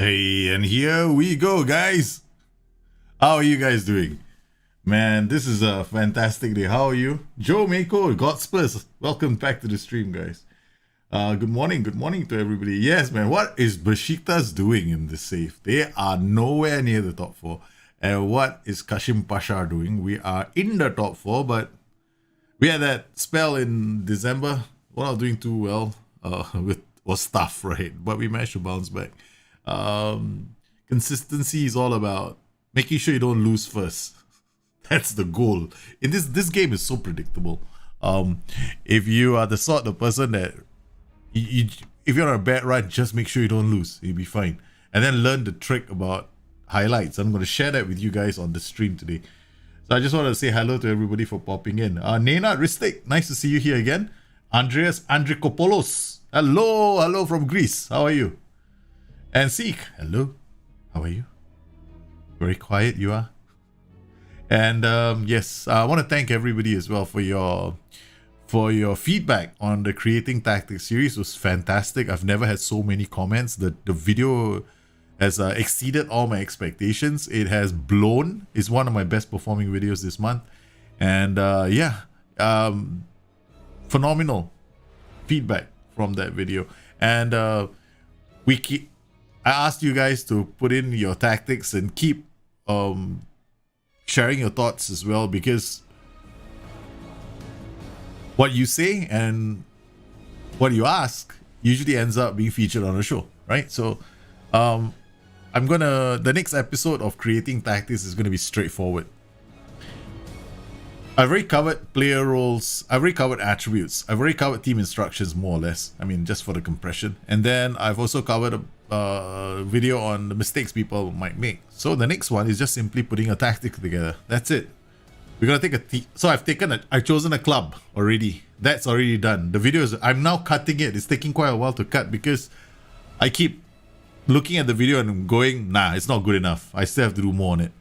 Hey, and here we go, guys. How are you guys doing? Man, this is a fantastic day. How are you? Joe Mako, Godspurs. Welcome back to the stream, guys. Good morning to everybody. Yes, man, what is Besiktas doing in this save? They are nowhere near the top four. And what is Kashim Pasha doing? We are in the top four, but we had that spell in December. We're not doing too well. Was tough, right? But we managed to bounce back. Consistency is all about making sure you don't lose first. That's the goal. In this game is so predictable. If you are the sort of person that if you're on a bad run, just make sure you don't lose. You'll be fine. And then learn the trick about highlights. I'm going to share that with you guys on the stream today. So I just want to say hello to everybody for popping in. Nena Ristik, nice to see you here again. Andreas Andrikopoulos, hello from Greece. How are you? And Seek, hello. How are you? Very quiet you are. And yes, I want to thank everybody as well for your feedback on the Creating Tactics series. It was fantastic. I've never had so many comments. The video has exceeded all my expectations. It has blown. It's one of my best performing videos this month. And phenomenal feedback from that video. And I asked you guys to put in your tactics and keep sharing your thoughts as well, because what you say and what you ask usually ends up being featured on the show, right? So the next episode of Creating Tactics is gonna be straightforward. I've already covered player roles, I've already covered attributes, I've already covered team instructions more or less. I mean, just for the compression. And then I've also covered a video on the mistakes people might make. So the next one is just simply putting a tactic together. That's it. We're gonna take so I've chosen a club already. That's already done. The video is, I'm now cutting it. It's taking quite a while to cut because I keep looking at the video and I'm going, nah, it's not good enough. I still have to do more on it.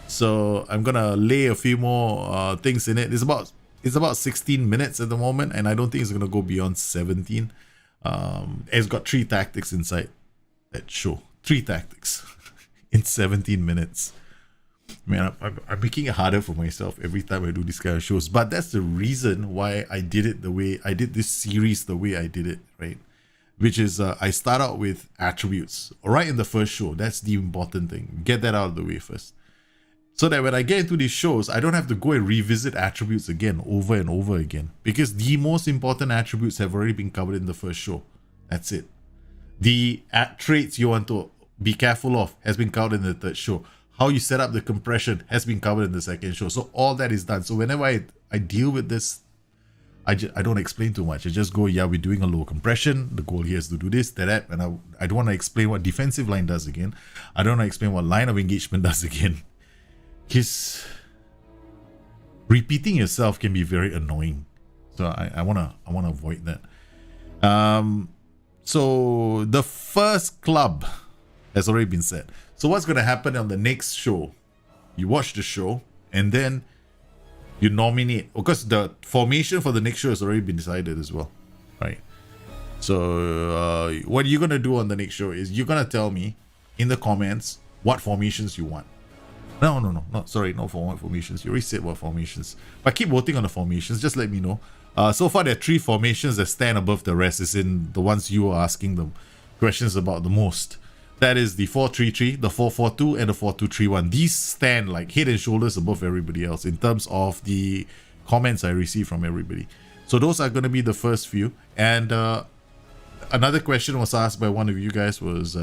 So I'm gonna lay a few more things in it. It's about 16 minutes at the moment, and I don't think it's gonna go beyond 17. It's got 3 tactics inside that show. 3 tactics in 17 minutes. Man, I'm making it harder for myself every time I do these kind of shows. But that's the reason why I did it the way I did this series, the way I did it, right? Which is I start out with attributes right in the first show. That's the important thing. Get that out of the way first. So that when I get into these shows, I don't have to go and revisit attributes again, over and over again. Because the most important attributes have already been covered in the first show. That's it. The traits you want to be careful of has been covered in the third show. How you set up the compression has been covered in the second show. So all that is done. So whenever I deal with this, I don't explain too much. I just go, yeah, we're doing a low compression. The goal here is to do this, that, and I don't want to explain what defensive line does again. I don't want to explain what line of engagement does again. Because repeating yourself can be very annoying. So I wanna avoid that. So the first club has already been set. So what's gonna happen on the next show? You watch the show and then you nominate, because the formation for the next show has already been decided as well, right? So what you're gonna do on the next show is you're gonna tell me in the comments what formations you want. No, sorry, not for what formations. You already said what formations. But keep voting on the formations, just let me know. So far there are 3 formations that stand above the rest, is in the ones you are asking them questions about the most. That is the 4-3-3, the 4-4-2, and the 4-2-3-1. These stand like head and shoulders above everybody else in terms of the comments I receive from everybody. So those are going to be the first few. And another question was asked by one of you guys was,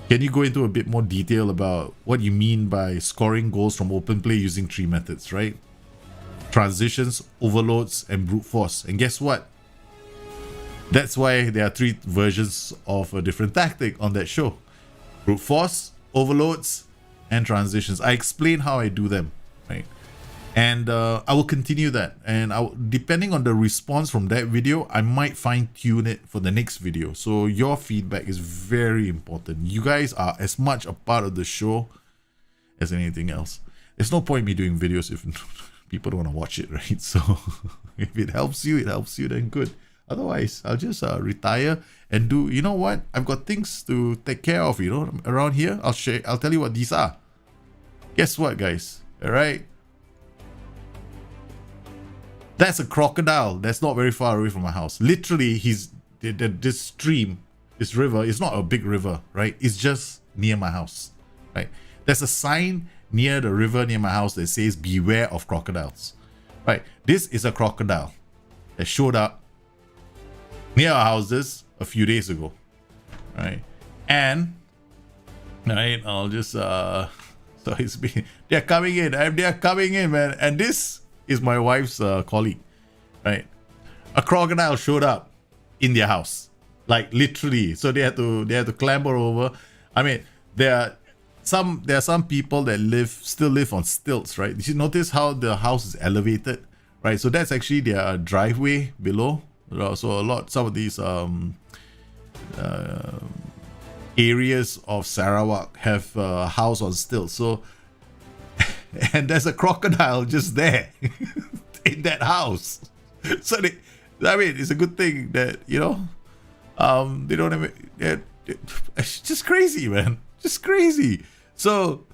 can you go into a bit more detail about what you mean by scoring goals from open play using 3 methods, right? Transitions, overloads, and brute force. And guess what? That's why there are 3 versions of a different tactic on that show. Brute force, overloads, and transitions. I explain how I do them, right? And I will continue that. And depending on the response from that video, I might fine tune it for the next video. So your feedback is very important. You guys are as much a part of the show as anything else. There's no point in me doing videos if people don't want to watch it, right? So if it helps you, then good. Otherwise, I'll just retire and do. You know what? I've got things to take care of. You know, around here. I'll tell you what these are. Guess what, guys? All right. That's a crocodile. That's not very far away from my house. Literally, this stream, this river, is not a big river, right? It's just near my house, right? There's a sign near the river near my house that says beware of crocodiles, right? This is a crocodile that showed up near our houses a few days ago, right? And right, I'll just so it's been, they're coming in, man. And this is my wife's colleague, right? A crocodile showed up in their house, like literally. So they had to clamber over. I mean, there are some people that still live on stilts, right? Did you notice how the house is elevated, right? So that's actually their driveway below. So some of these areas of Sarawak have a house on stilts. So and there's a crocodile just there in that house. So it's a good thing that, you know, they don't have it. It's just crazy, man. Just crazy. So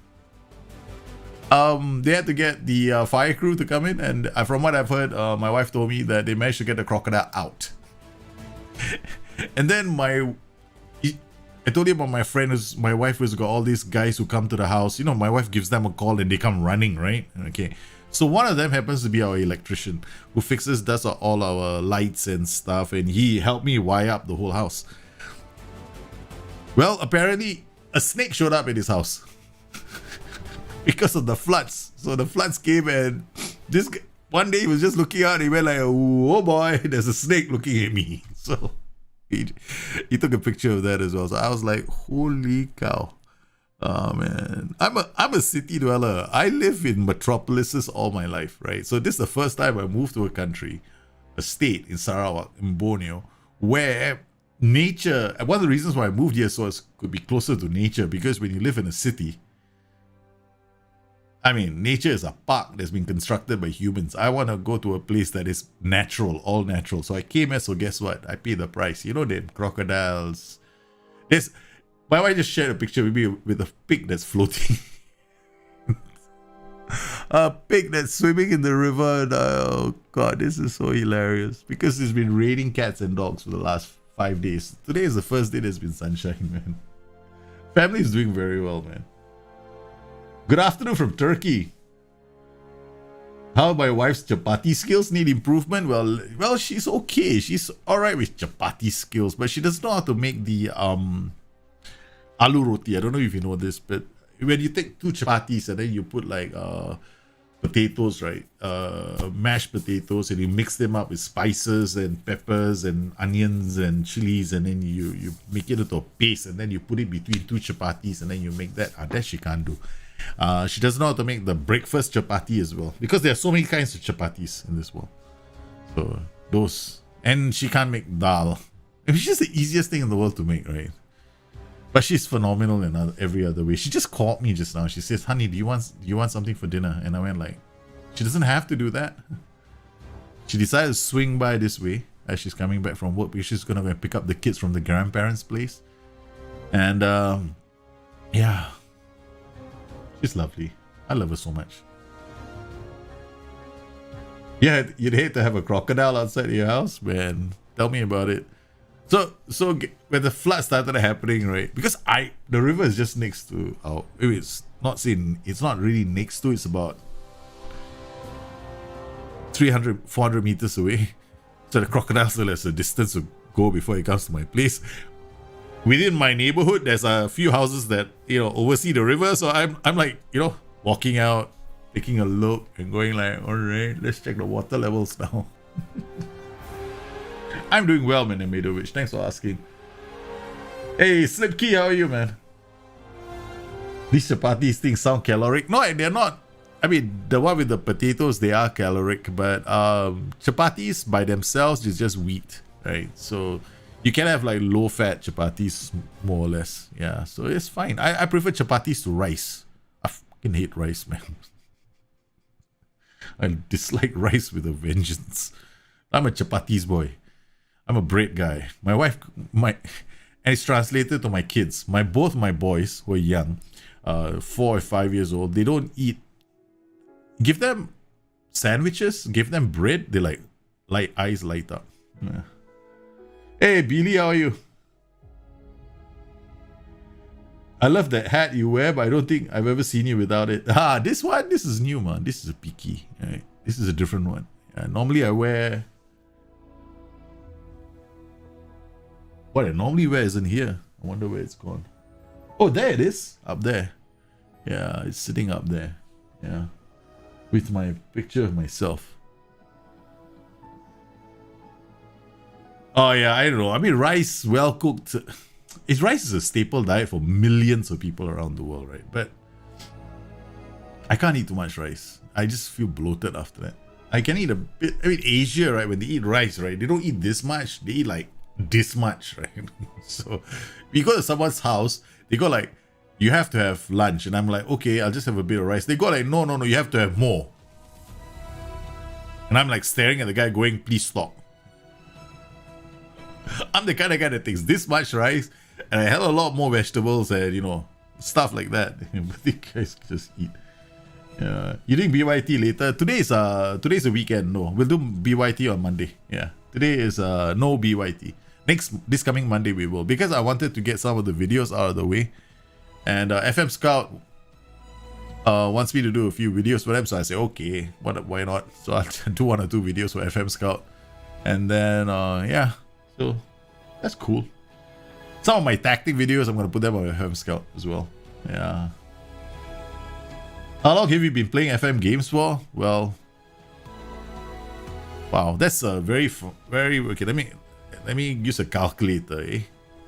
they had to get the fire crew to come in, and from what I've heard, my wife told me that they managed to get the crocodile out. And then I told you about my friend my wife who's got all these guys who come to the house. You know, my wife gives them a call and they come running, right? Okay. So one of them happens to be our electrician who does all our lights and stuff, and he helped me wire up the whole house. Well, apparently a snake showed up at his house because of the floods. So the floods came, and this guy, one day he was just looking out and he went like, oh boy, there's a snake looking at me. So he took a picture of that as well. So I was like, holy cow. Oh man, I'm a city dweller. I live in metropolises all my life, right? So this is the first time I moved to a state in Sarawak, in Borneo, where nature, one of the reasons why I moved here so it could be closer to nature, because when you live in a city, I mean, nature is a park that's been constructed by humans. I want to go to a place that is natural, all natural. So I came here, so guess what? I paid the price. You know, the crocodiles. My wife just shared a picture with me with a pig that's floating. A pig that's swimming in the river. And, oh God, this is so hilarious. Because it's been raining cats and dogs for the last 5 days. Today is the first day there's been sunshine, man. Family is doing very well, man. Good afternoon from Turkey. How my wife's chapati skills need improvement? Well, she's okay. She's all right with chapati skills, but she doesn't know how to make the aloo roti. I don't know if you know this, but when you take 2 chapatis and then you put like potatoes, right? Mashed potatoes, and you mix them up with spices and peppers and onions and chilies, and then you make it into a paste, and then you put it between 2 chapatis, and then you make that. That she can't do. She doesn't know how to make the breakfast chapati as well, because there are so many kinds of chapatis in this world. So those, and she can't make dal. It's just the easiest thing in the world to make, right? But she's phenomenal in every other way. She just called me just now. She says, "Honey, do you want something for dinner?" And I went like, she doesn't have to do that. She decided to swing by this way as she's coming back from work, because she's gonna go and pick up the kids from the grandparents' place. And yeah. She's lovely. I love her so much. Yeah, you'd hate to have a crocodile outside your house, man. Tell me about it. So when the flood started happening, right? Because the river is just next to it's not really next to, it's about 400 meters away. So the crocodile still has a distance to go before it comes to my place. Within my neighborhood, there's a few houses that, you know, oversee the river. So I'm like, you know, walking out, taking a look and going like, all right, let's check the water levels now. I'm doing well, man, Medovich. Thanks for asking. Hey, Slipkey, how are you, man? These chapatis things sound caloric. No, they're not. I mean, the one with the potatoes, they are caloric, but chapatis by themselves is just wheat, right? So you can have like low-fat chapatis, more or less. Yeah, so it's fine. I prefer chapatis to rice. I fucking hate rice, man. I dislike rice with a vengeance. I'm a chapatis boy. I'm a bread guy. My wife, and it's translated to my kids. Both my boys who are young, 4 or 5 years old, they don't eat. Give them sandwiches, give them bread, they like eyes light up. Yeah. Hey Billy, how are you? I love that hat you wear, but I don't think I've ever seen you without it. This one, this is new, man. This is a Peaky. Right? This is a different one. Normally I wear... What I normally wear isn't here. I wonder where it's gone. Oh, there it is. Up there. Yeah, it's sitting up there. Yeah. With my picture of myself. Oh yeah, I don't know. I mean, rice, well cooked. Rice is a staple diet for millions of people around the world, right? But I can't eat too much rice. I just feel bloated after that. I can eat a bit. I mean, Asia, right? When they eat rice, right? They don't eat this much. They eat like this much, right? So we go to someone's house, they go like, you have to have lunch. And I'm like, okay, I'll just have a bit of rice. They go like, no, you have to have more. And I'm like staring at the guy going, please stop. I'm the kind of guy that takes this much rice and I have a lot more vegetables and, you know, stuff like that. But these guys just eat. You doing BYT later? Today's a weekend. No, we'll do BYT on Monday. Yeah, today is no BYT. This coming Monday we will, because I wanted to get some of the videos out of the way. And FM Scout wants me to do a few videos for them, so I say okay, why not? So I'll do 1 or 2 videos for FM Scout, and then yeah, so that's cool. Some of my tactic videos, I'm gonna put them on FM Scout as well. Yeah. How long have you been playing FM games for? Well, wow, that's a very okay. Let me use a calculator.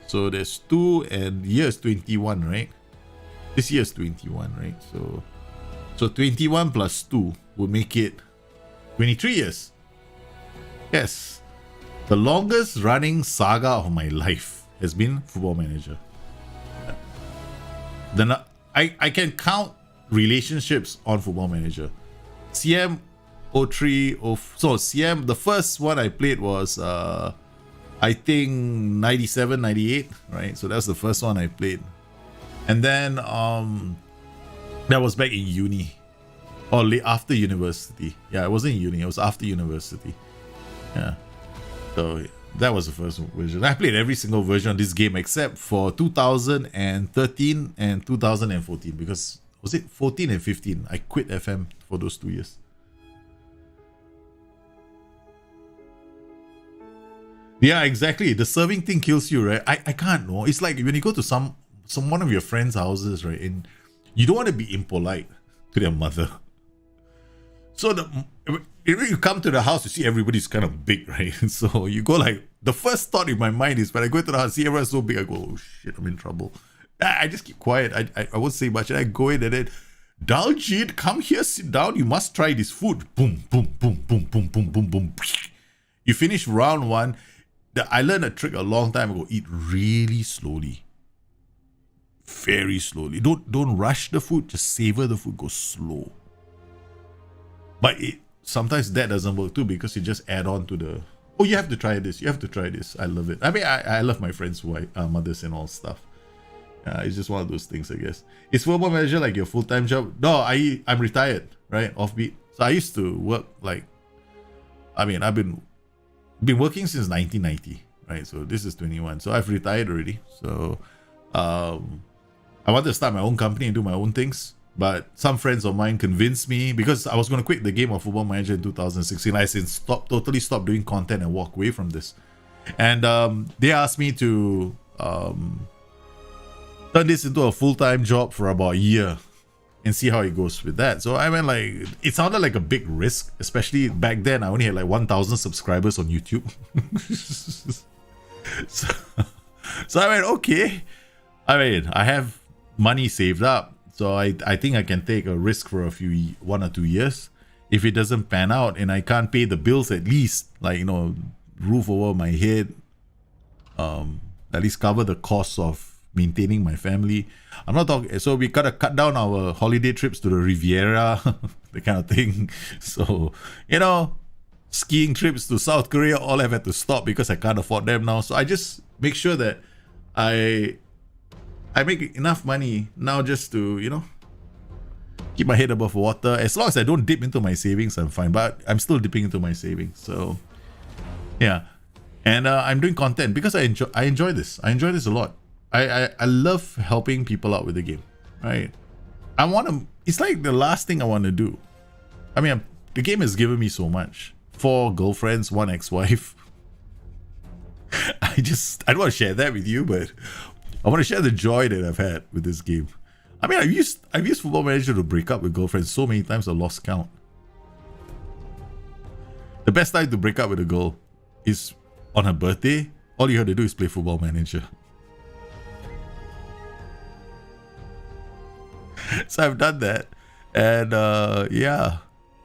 So there's 2 and year is 21, right? This year is 21, right? So 21 plus 2 will make it 23 years. Yes. The longest running saga of my life has been Football Manager. Then I can count relationships on Football Manager. CM 03, so CM, the first one I played was I think 97, 98, right? So that's the first one I played. And then that was back in uni, or late after university. Yeah, it wasn't in uni, it was after university. Yeah. So that was the first version. I played every single version of this game except for 2013 and 2014, because was it 14 and 15? I quit FM for those 2 years. Yeah, exactly. The serving thing kills you, right? I can't know. It's like when you go to some one of your friends' houses, right? And you don't want to be impolite to their mother. So when you come to the house, you see everybody's kind of big, right? So you go like, the first thought in my mind is when I go to the house, see everyone's so big, I go, oh shit, I'm in trouble. I just keep quiet. I won't say much. And I go in and then, Daljit, come here, sit down. You must try this food. Boom, boom, boom, boom, boom, boom, boom, boom. You finish round 1. I learned a trick a long time ago. Eat really slowly. Very slowly. Don't rush the food. Just savor the food. Go slow. But sometimes that doesn't work too, because you just add on to the, oh, you have to try this. You have to try this. I love it. I mean, I love my friends' mothers and all stuff. It's just one of those things, I guess. Is Football Manager like your full-time job? No, I'm retired, right? Offbeat. So I used to work like, I mean, I've been working since 1990, right? So this is 21. So I've retired already. So I wanted to start my own company and do my own things. But some friends of mine convinced me, because I was going to quit the game of Football Manager in 2016. I said, totally stop doing content and walk away from this. And they asked me to turn this into a full-time job for about a year and see how it goes with that. So I went like, it sounded like a big risk, especially back then. I only had like 1,000 subscribers on YouTube. so I went, okay. I mean, I have money saved up, so I think I can take a risk for 1 or 2 years. If it doesn't pan out and I can't pay the bills, at least, like, you know, roof over my head, at least cover the costs of maintaining my family. I'm not talking, so we gotta cut down our holiday trips to the Riviera, the kind of thing. So, you know, skiing trips to South Korea all have had to stop because I can't afford them now. So I just make sure that I make enough money now just to, you know, keep my head above water. As long as I don't dip into my savings, I'm fine. But I'm still dipping into my savings. So yeah. And I'm doing content because I enjoy this. I enjoy this a lot. I love helping people out with the game. Right? I want to. It's like the last thing I want to do. I mean, the game has given me so much. 4 girlfriends, 1 ex-wife. I don't want to share that with you, but I want to share the joy that I've had with this game. I mean, I've used Football Manager to break up with girlfriends so many times I lost count. The best time to break up with a girl is on her birthday. All you have to do is play Football Manager. So I've done that, and yeah,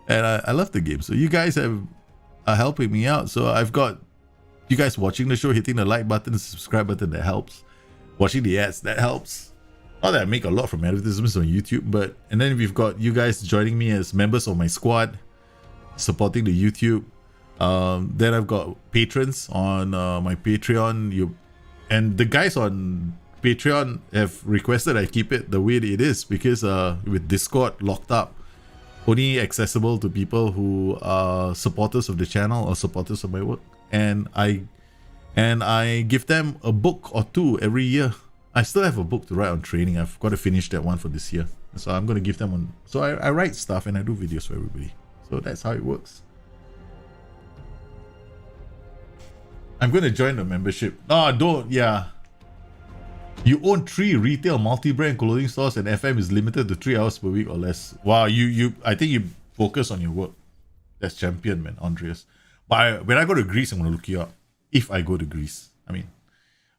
and I love the game. So you guys are helping me out. So I've got you guys watching the show, hitting the like button, the subscribe button, that helps. Watching the ads, that helps. Not that I make a lot from advertisements on YouTube, but and then we've got you guys joining me as members of my squad, supporting the YouTube. Then I've got patrons on my Patreon. And the guys on Patreon have requested I keep it the way it is because with Discord locked up, only accessible to people who are supporters of the channel or supporters of my work. And I give them a book or 2 every year. I still have a book to write on training. I've got to finish that one for this year. So I'm going to give them one. So I write stuff and I do videos for everybody. So that's how it works. I'm going to join the membership. Yeah. You own 3 retail multi-brand clothing stores and FM is limited to 3 hours per week or less. Wow, I think you focus on your work. That's champion, man, Andreas. But when I go to Greece, I'm going to look you up. If I go to Greece. I mean,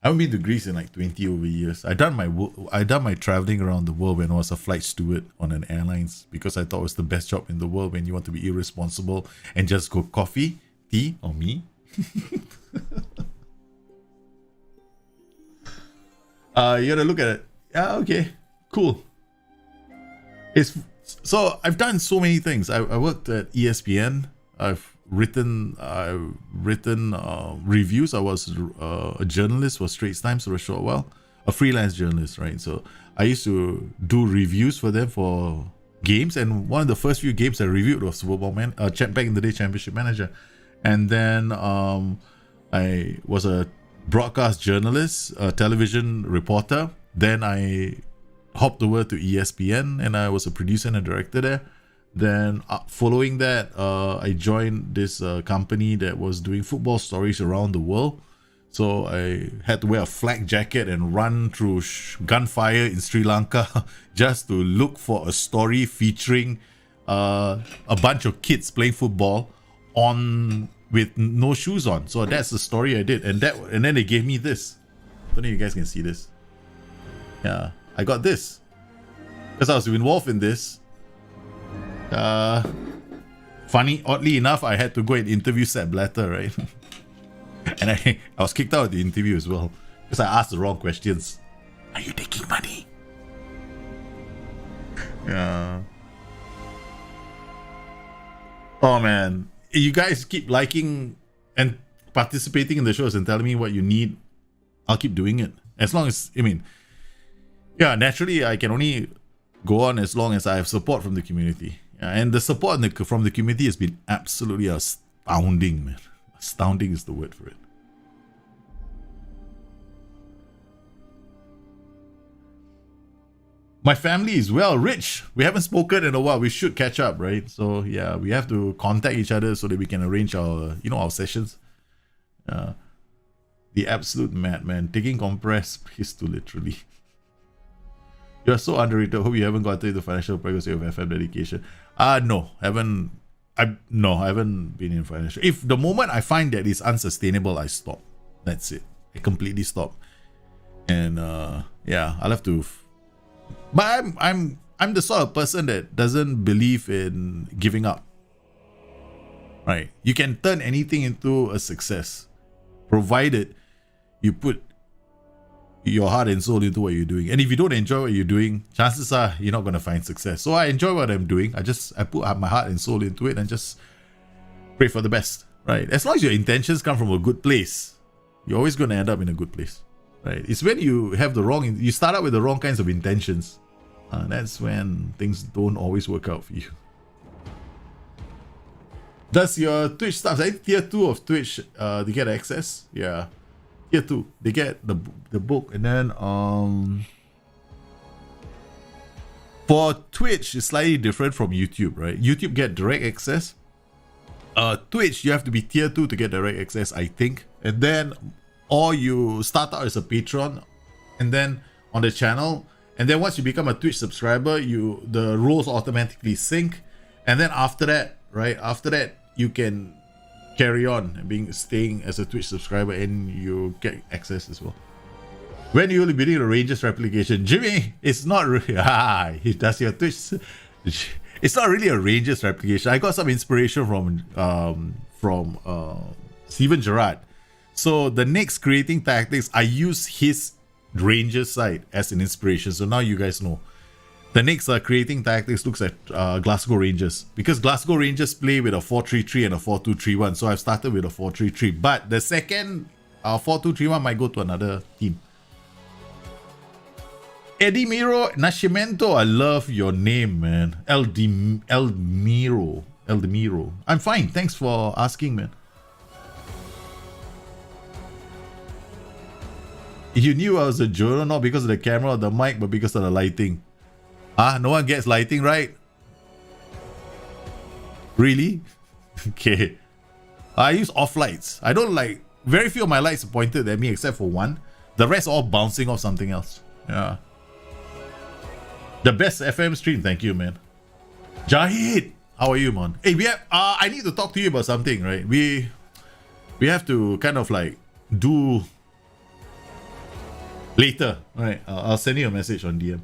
I haven't been to Greece in like 20 over years. I done my traveling around the world when I was a flight steward on an airlines because I thought it was the best job in the world when you want to be irresponsible and just go coffee, tea, or me. You gotta look at it. Yeah, okay, cool. So I've done so many things. I worked at ESPN. I've written reviews. I was a journalist for Straits Times for a short while, a freelance journalist, right? So I used to do reviews for them for games, and one of the first few games I reviewed was back in the day Championship Manager, and then I was a broadcast journalist, a television reporter. Then I hopped over to ESPN, and I was a producer and a director there. Then following that, I joined this company that was doing football stories around the world. So I had to wear a flak jacket and run through gunfire in Sri Lanka just to look for a story featuring a bunch of kids playing football with no shoes on. So that's the story I did, and then they gave me this. Don't know if you guys can see this. Yeah, I got this because I was involved in this. Oddly enough, I had to go and interview Sepp Blatter, right? And I was kicked out of the interview as well because I asked the wrong questions. Are you taking money? Yeah. Oh man, you guys keep liking and participating in the shows and telling me what you need. I'll keep doing it as long as yeah. Naturally, I can only go on as long as I have support from the community. And the support from the community has been absolutely astounding, man. Astounding is the word for it. My family is well. Rich, we haven't spoken in a while. We should catch up, right? So yeah, we have to contact each other so that we can arrange our, our sessions. The absolute madman, taking compressed piss to literally. You're so underrated. Hope you haven't gotten into financial progress of FM dedication. No, I haven't been in financial. If the moment I find that it's unsustainable, I stop. That's it. I completely stop. And yeah, I'll have to. But I'm the sort of person that doesn't believe in giving up. Right? You can turn anything into a success, provided you put your heart and soul into what you're doing. And if you don't enjoy what you're doing, chances are you're not going to find success. So I enjoy what I'm doing. I put my heart and soul into it and just pray for the best, right? As long as your intentions come from a good place, you're always going to end up in a good place, right? It's when you have the wrong, you start out with the wrong kinds of intentions. That's when things don't always work out for you. Does your Twitch stuff, I think tier 2 of Twitch, they get access? Yeah. Tier 2, they get the book, and then for Twitch, it's slightly different from YouTube, right? YouTube get direct access. Twitch, you have to be tier 2 to get direct access, I think. And then, or you start out as a patron, and then on the channel, and then once you become a Twitch subscriber, the roles automatically sync. And then after that, right? After that, you can carry on staying as a Twitch subscriber, and you get access as well. When you will be building the Rangers replication, Jimmy, it's not really. He does your Twitch. It's not really a Rangers replication. I got some inspiration from Steven Gerrard. So the next creating tactics, I use his Rangers side as an inspiration. So now you guys know. The next creating tactics looks at Glasgow Rangers, because Glasgow Rangers play with a 4-3-3 and a 4-2-3-1. So I've started with a 4-3-3. But the second 4-2-3-1 might go to another team. Edimiro Nascimento, I love your name, man. Eldemiro. I'm fine. Thanks for asking, man. You knew I was a journal, not because of the camera or the mic, but because of the lighting. No one gets lighting, right? Really? Okay. I use off lights. I don't like... Very few of my lights are pointed at me except for one. The rest all bouncing off something else. Yeah. The best FM stream. Thank you, man. Jahid, how are you, man? Hey, we have... I need to talk to you about something, right? We have to kind of like do... Later. Alright, I'll send you a message on DM.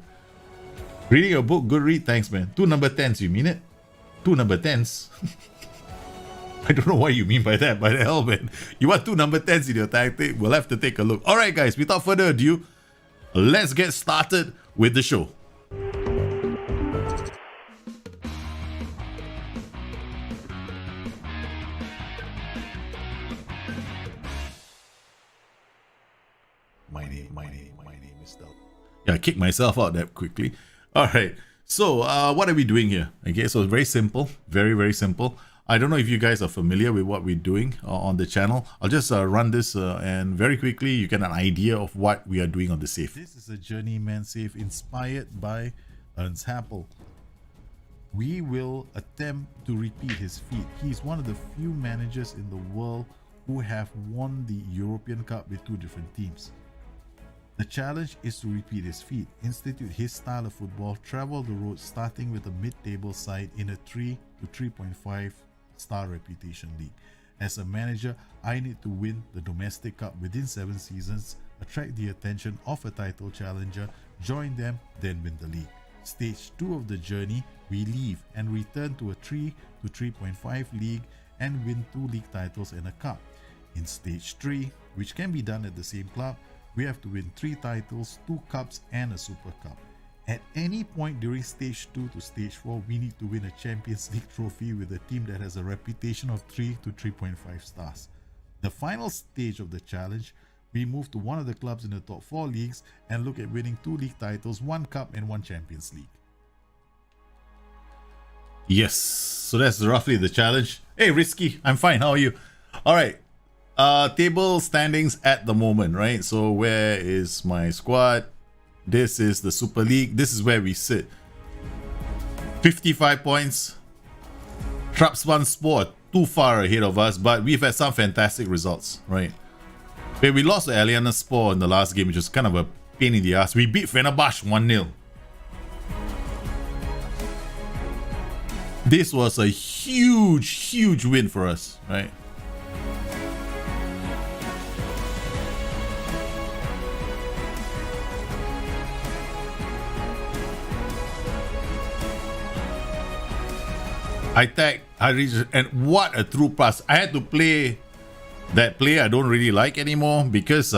Reading your book, good read, thanks, man. 2 number 10s, you mean it? 2 number 10s? I don't know what you mean by that, by the hell, man. You want 2 number 10s in your tactic? We'll have to take a look. Alright, guys, without further ado, let's get started with the show. My name is Del. Yeah, I kicked myself out that quickly. All right. So, what are we doing here? Okay, so it's very simple. Very, very simple. I don't know if you guys are familiar with what we're doing on the channel. I'll just run this and very quickly you get an idea of what we are doing on the save. This is a Journeyman Save inspired by Ernst Happel. We will attempt to repeat his feat. He's one of the few managers in the world who have won the European Cup with 2 different teams. The challenge is to repeat his feat, institute his style of football, travel the road starting with a mid-table side in a 3 to 3.5 star reputation league. As a manager, I need to win the domestic cup within 7 seasons, attract the attention of a title challenger, join them, then win the league. Stage 2 of the journey, we leave and return to a 3 to 3.5 league and win 2 league titles and a cup. In stage 3, which can be done at the same club, we have to win 3 titles, 2 cups and a super cup. At any point during stage 2 to stage 4, we need to win a Champions League trophy with a team that has a reputation of 3 to 3.5 stars. The final stage of the challenge, we move to one of the clubs in the top 4 leagues and look at winning 2 league titles, 1 cup and 1 Champions League. Yes, so that's roughly the challenge. Hey Risky, I'm fine, how are you? Alright. Table standings at the moment, right? So where is my squad? This is the Super League. This is where we sit. 55 points. Trabzonspor too far ahead of us, but we've had some fantastic results, right? Okay, we lost to Aliyanaspor in the last game, which was kind of a pain in the ass. We beat Fenerbahce 1-0. This was a huge win for us, right? I tagged, and what a true pass. I had to play that player I don't really like anymore because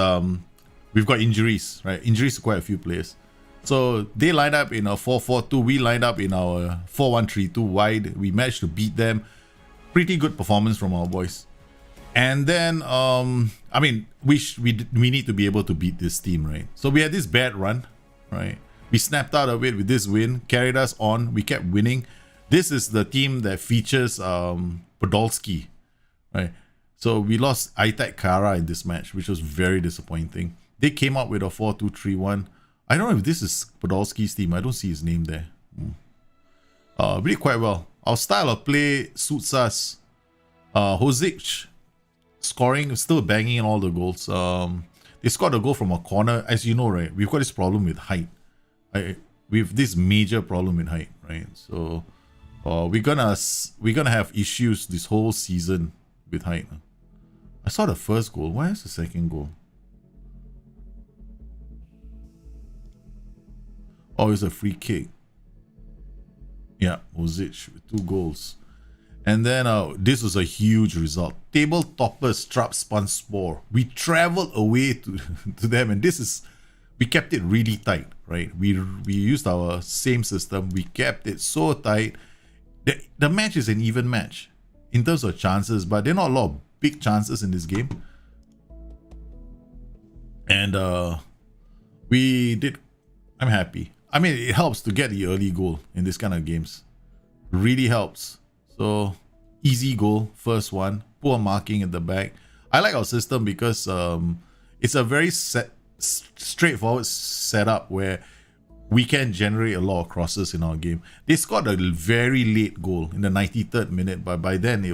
we've got injuries, right? Injuries to quite a few players. So they lined up in a 4-4-2. We lined up in our 4-1-3-2 wide. We managed to beat them. Pretty good performance from our boys. And then, I mean, we need to be able to beat this team, right? So we had this bad run, right? We snapped out of it with this win, carried us on. We kept winning. This is the team that features Podolski, right? So we lost Aitak Kara in this match, which was very disappointing. They came up with a 4-2-3-1. I don't know if this is Podolski's team. I don't see his name there. Really quite well. Our style of play suits us. Hozic scoring, still banging in all the goals. They scored a goal from a corner. As you know, right, we've got this problem with height. We've this major problem with height, right? So we're gonna have issues this whole season with height. I saw the first goal. Where's the second goal? Oh, it's a free kick. Yeah, Hozic with 2 goals. And then this was a huge result. Table toppers Trabzonspor. We traveled away to them, and we kept it really tight, right? We used our same system. We kept it so tight. The match is an even match in terms of chances, but there are not a lot of big chances in this game. And we did. I'm happy. I mean, it helps to get the early goal in this kind of games. Really helps. So, easy goal, first one. Poor marking at the back. I like our system because it's a very straightforward setup where we can generate a lot of crosses in our game. They scored a very late goal in the 93rd minute, but by then I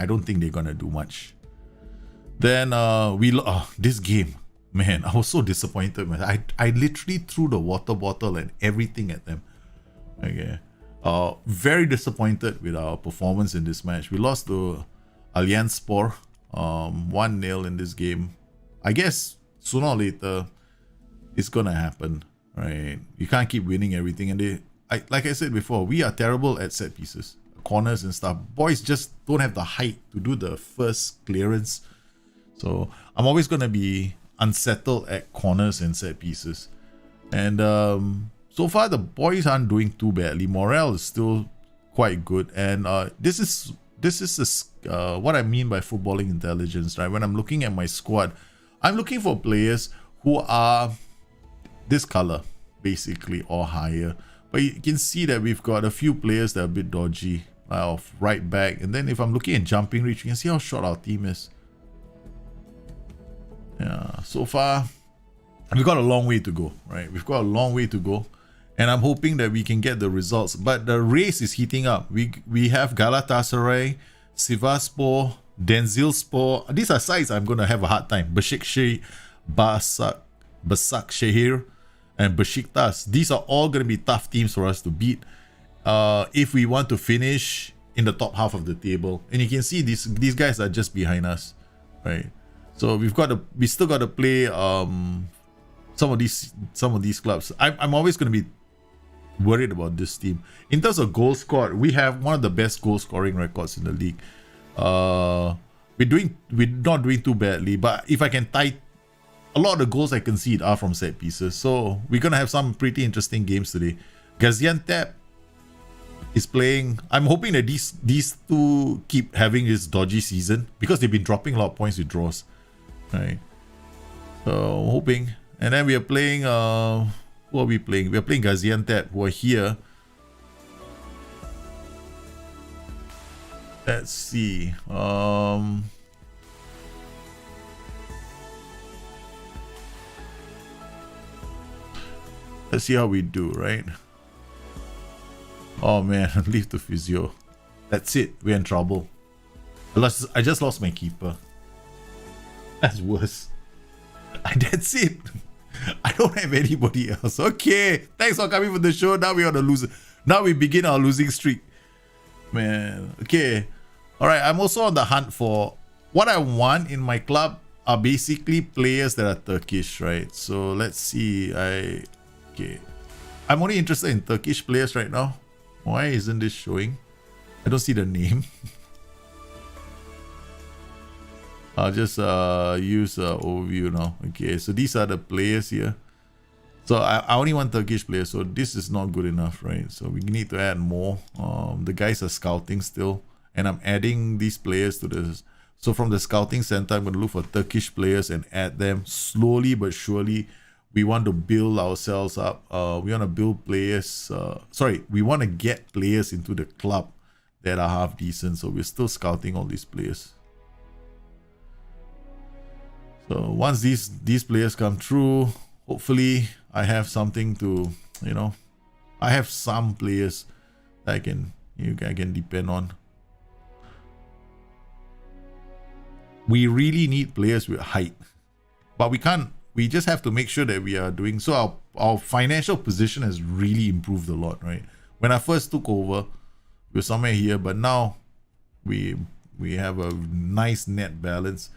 don't think they're gonna do much. Then this game, man, I was so disappointed, man. I literally threw the water bottle and everything at them. Okay. Very disappointed with our performance in this match. We lost to Allianzspor 1-0 in this game. I guess sooner or later it's gonna happen, right? You can't keep winning everything. And like I said before, we are terrible at set pieces, corners and stuff. Boys just don't have the height to do the first clearance. So I'm always gonna be unsettled at corners and set pieces. And so far the boys aren't doing too badly. Morale is still quite good, and this is what I mean by footballing intelligence, right? When I'm looking at my squad, I'm looking for players who are this color basically or higher. But you can see that we've got a few players that are a bit dodgy, of right back. And then if I'm looking at jumping reach, you can see how short our team is. Yeah, so far we've got a long way to go, right? We've got a long way to go, and I'm hoping that we can get the results. But the race is heating up. We have Galatasaray, Sivasspor, Denzilspor. These are sides I'm going to have a hard time. Besiktas, Başakşehir, and Besiktas. These are all going to be tough teams for us to beat if we want to finish in the top half of the table. And you can see these guys are just behind us, right? So we still got to play some of these clubs. I'm always going to be worried about this team. In terms of goal scored, we have one of the best goal scoring records in the league. We're not doing too badly, but if I can tie, a lot of the goals I concede are from set pieces. So we're gonna have some pretty interesting games today. Gaziantep is playing. I'm hoping that these two keep having this dodgy season because they've been dropping a lot of points with draws, right? So I'm hoping. And then we are playing. Who are we playing? We are playing Gaziantep, who are here. Let's see. Let's see how we do, right? Oh man, leave to physio. That's it. We're in trouble. I just lost my keeper. That's worse. That's it. I don't have anybody else. Okay. Thanks for coming for the show. Now we're on the loser. Now we begin our losing streak. Man. Okay. Alright, I'm also on the hunt for what I want in my club are basically players that are Turkish, right? So let's see. Okay. I'm only interested in Turkish players right now. Why isn't this showing? I don't see the name. I'll just use overview now. Okay, so these are the players here. So I only want Turkish players, so this is not good enough, right? So we need to add more. The guys are scouting still, and I'm adding these players to this. So from the scouting center, I'm going to look for Turkish players and add them slowly but surely. We want to build ourselves up. We want to build players. We want to get players into the club that are half decent. So we're still scouting all these players. So once these players come through, hopefully I have something to, I have some players that I can depend on. We really need players with height, but we just have to make sure that we are doing so. Our financial position has really improved a lot, right? When I first took over, we were somewhere here, but now we have a nice net balance,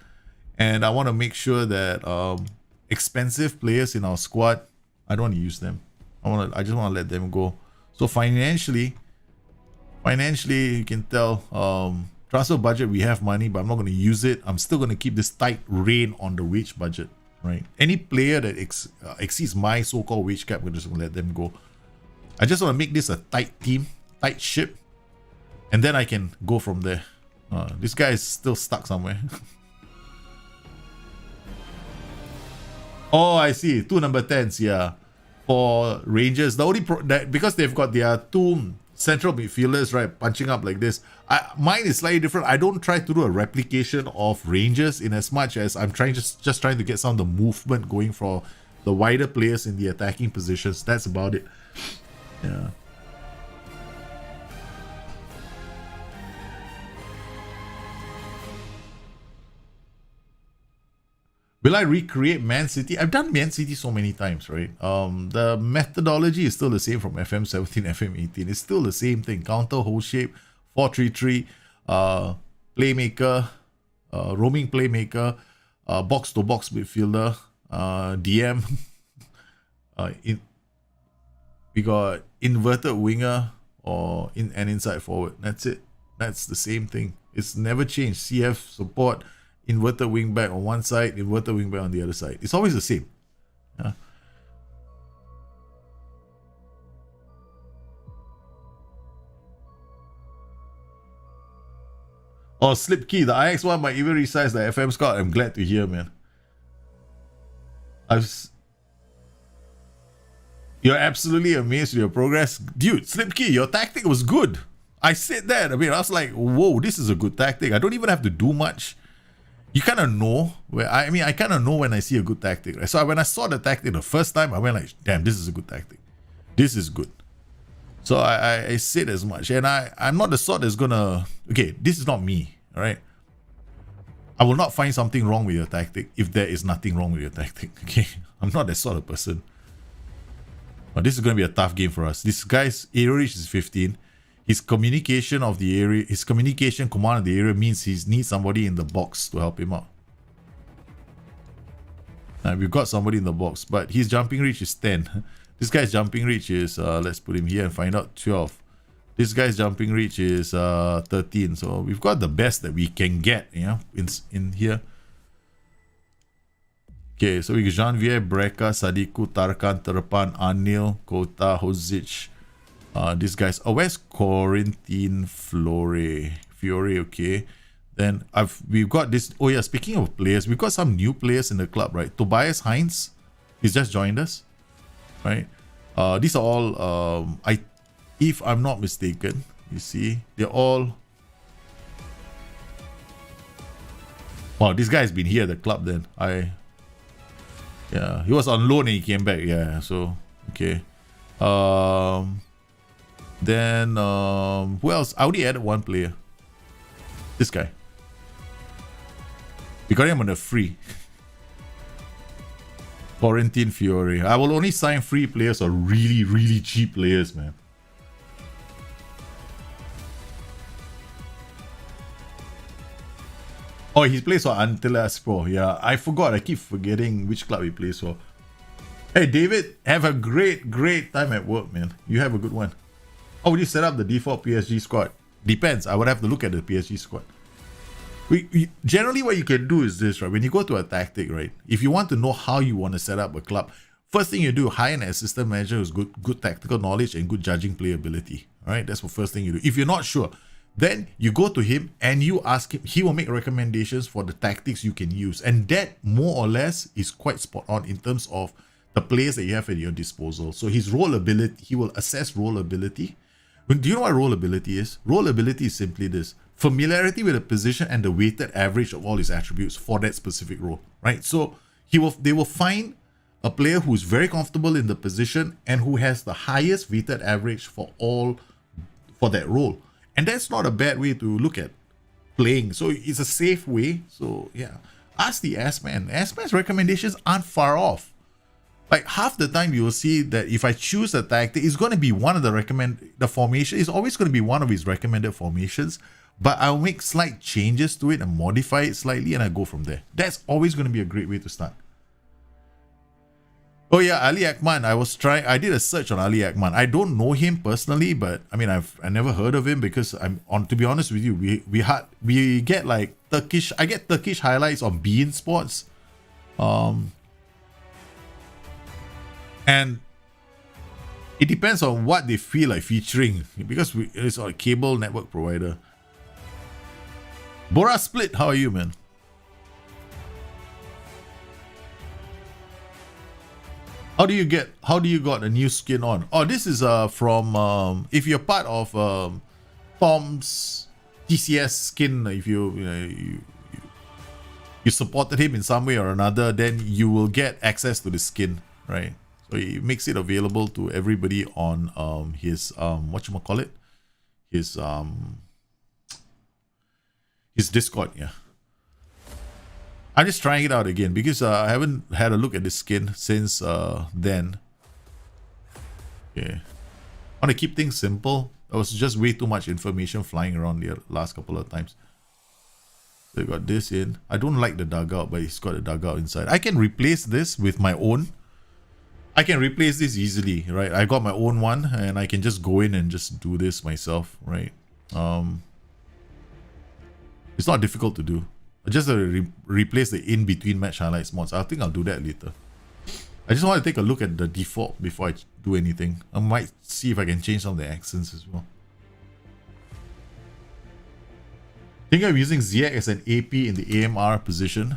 and I want to make sure that expensive players in our squad, I don't want to use them. I just want to let them go. So financially, you can tell, transfer budget, we have money, but I'm not going to use it. I'm still going to keep this tight rein on the wage budget, right? Any player that exceeds my so-called wage cap, we're just going to let them go. I just want to make this a tight team, tight ship, and then I can go from there. This guy is still stuck somewhere. Oh, I see. 2 number 10s, yeah. For Rangers, the only because they've got their 2 central midfielders, right, punching up like this. Mine is slightly different. I don't try to do a replication of Rangers in as much as I'm just trying to get some of the movement going for the wider players in the attacking positions. That's about it. Yeah. Will I recreate Man City? I've done Man City so many times, right? The methodology is still the same from FM17, FM18. It's still the same thing. Counter, hole shape, 4-3-3, playmaker, roaming playmaker, box-to-box midfielder, DM. We got inverted winger or an inside forward. That's it. That's the same thing. It's never changed. CF support, inverted wing back on one side, inverted wing back on the other side. It's always the same. Yeah. Oh, slip key. The IX one might even resize the FM Scout. I'm glad to hear, man. You're absolutely amazed with your progress. Dude, slip key, your tactic was good. I said that. I was like, whoa, this is a good tactic. I don't even have to do much. You kind of know I kind of know when I see a good tactic, right? So when I saw the tactic the first time, I went like, damn, this is a good tactic. This is good. So I said as much. And I'm not the sort that's gonna, okay, this is not me, all right? I will not find something wrong with your tactic if there is nothing wrong with your tactic, okay? I'm not that sort of person. But this is going to be a tough game for us. This guy's area reach is 15. His communication of the area, his communication command of the area means he needs somebody in the box to help him out. Now we've got somebody in the box, but his jumping reach is 10. This guy's jumping reach is, let's put him here and find out, 12. This guy's jumping reach is 13. So we've got the best that we can get, in here. Okay, so we got Janvier, Breka, Sadiku, Tarkan, Terpan, Anil, Kota, Hozic. These guys. Oh, where's Corinthian Fiore, okay. Then we've got this. Oh yeah, speaking of players, we've got some new players in the club, right? Tobias Heinz, he's just joined us, right? These are all if I'm not mistaken, you see, they're all. Wow, this guy's been here at the club then. Yeah, he was on loan and he came back. Yeah, so okay. Then who else? I only added one player. This guy. We got him on a free. Corinthian Fiore. I will only sign free players or really, really cheap players, man. Oh, he plays for Antilles Pro. Yeah, I forgot. I keep forgetting which club he plays for. Hey, David, have a great time at work, man. You have a good one. How would you set up the default PSG squad? Depends. I would have to look at the PSG squad. We generally what you can do is this, right? When you go to a tactic, right? If you want to know how you want to set up a club, First thing you do, hire an assistant manager who's good tactical knowledge and good judging playability. All right, that's the first thing you do. If you're not sure, then you go to him and you ask him. He will make recommendations for the tactics you can use, and that more or less is quite spot on in terms of the players that you have at your disposal. So his role ability, he will assess role ability. Do you know what role ability is? Role ability is simply this: familiarity with a position and the weighted average of all his attributes for that specific role, right? So they will find a player who's very comfortable in the position and who has the highest weighted average for that role. And that's not a bad way to look at playing. So it's a safe way. So yeah, ask the S-Man. S-Man's recommendations aren't far off. Like half the time you will see that if I choose a tactic, it's going to be one of the formation is always going to be one of his recommended formations, but I'll make slight changes to it and modify it slightly and I go from there. That's always going to be a great way to start. Oh yeah, Ali Akman. I did a search on Ali Akman. I don't know him personally, but I mean, I never heard of him because to be honest with you, we get like I get Turkish highlights on beIN Sports. And it depends on what they feel like featuring because it's a cable network provider. Bora Split, how are you, man? How do you got a new skin on? Oh, this is from if you're part of Tom's TCS skin, if you supported him in some way or another, then you will get access to the skin, right? So he makes it available to everybody on his whatchamacallit? His Discord, yeah. I'm just trying it out again because I haven't had a look at the skin since then. Okay. I want to keep things simple. There was just way too much information flying around the last couple of times. So you got this in. I don't like the dugout, but it's got a dugout inside. I can replace this with my own. I can replace this easily, right? I got my own one and I can just go in and just do this myself, right? It's not difficult to do. Just replace the in-between match highlights mods. I think I'll do that later. I just want to take a look at the default before I do anything. I might see if I can change some of the accents as well. Think of using Ziek as an AP in the AMR position.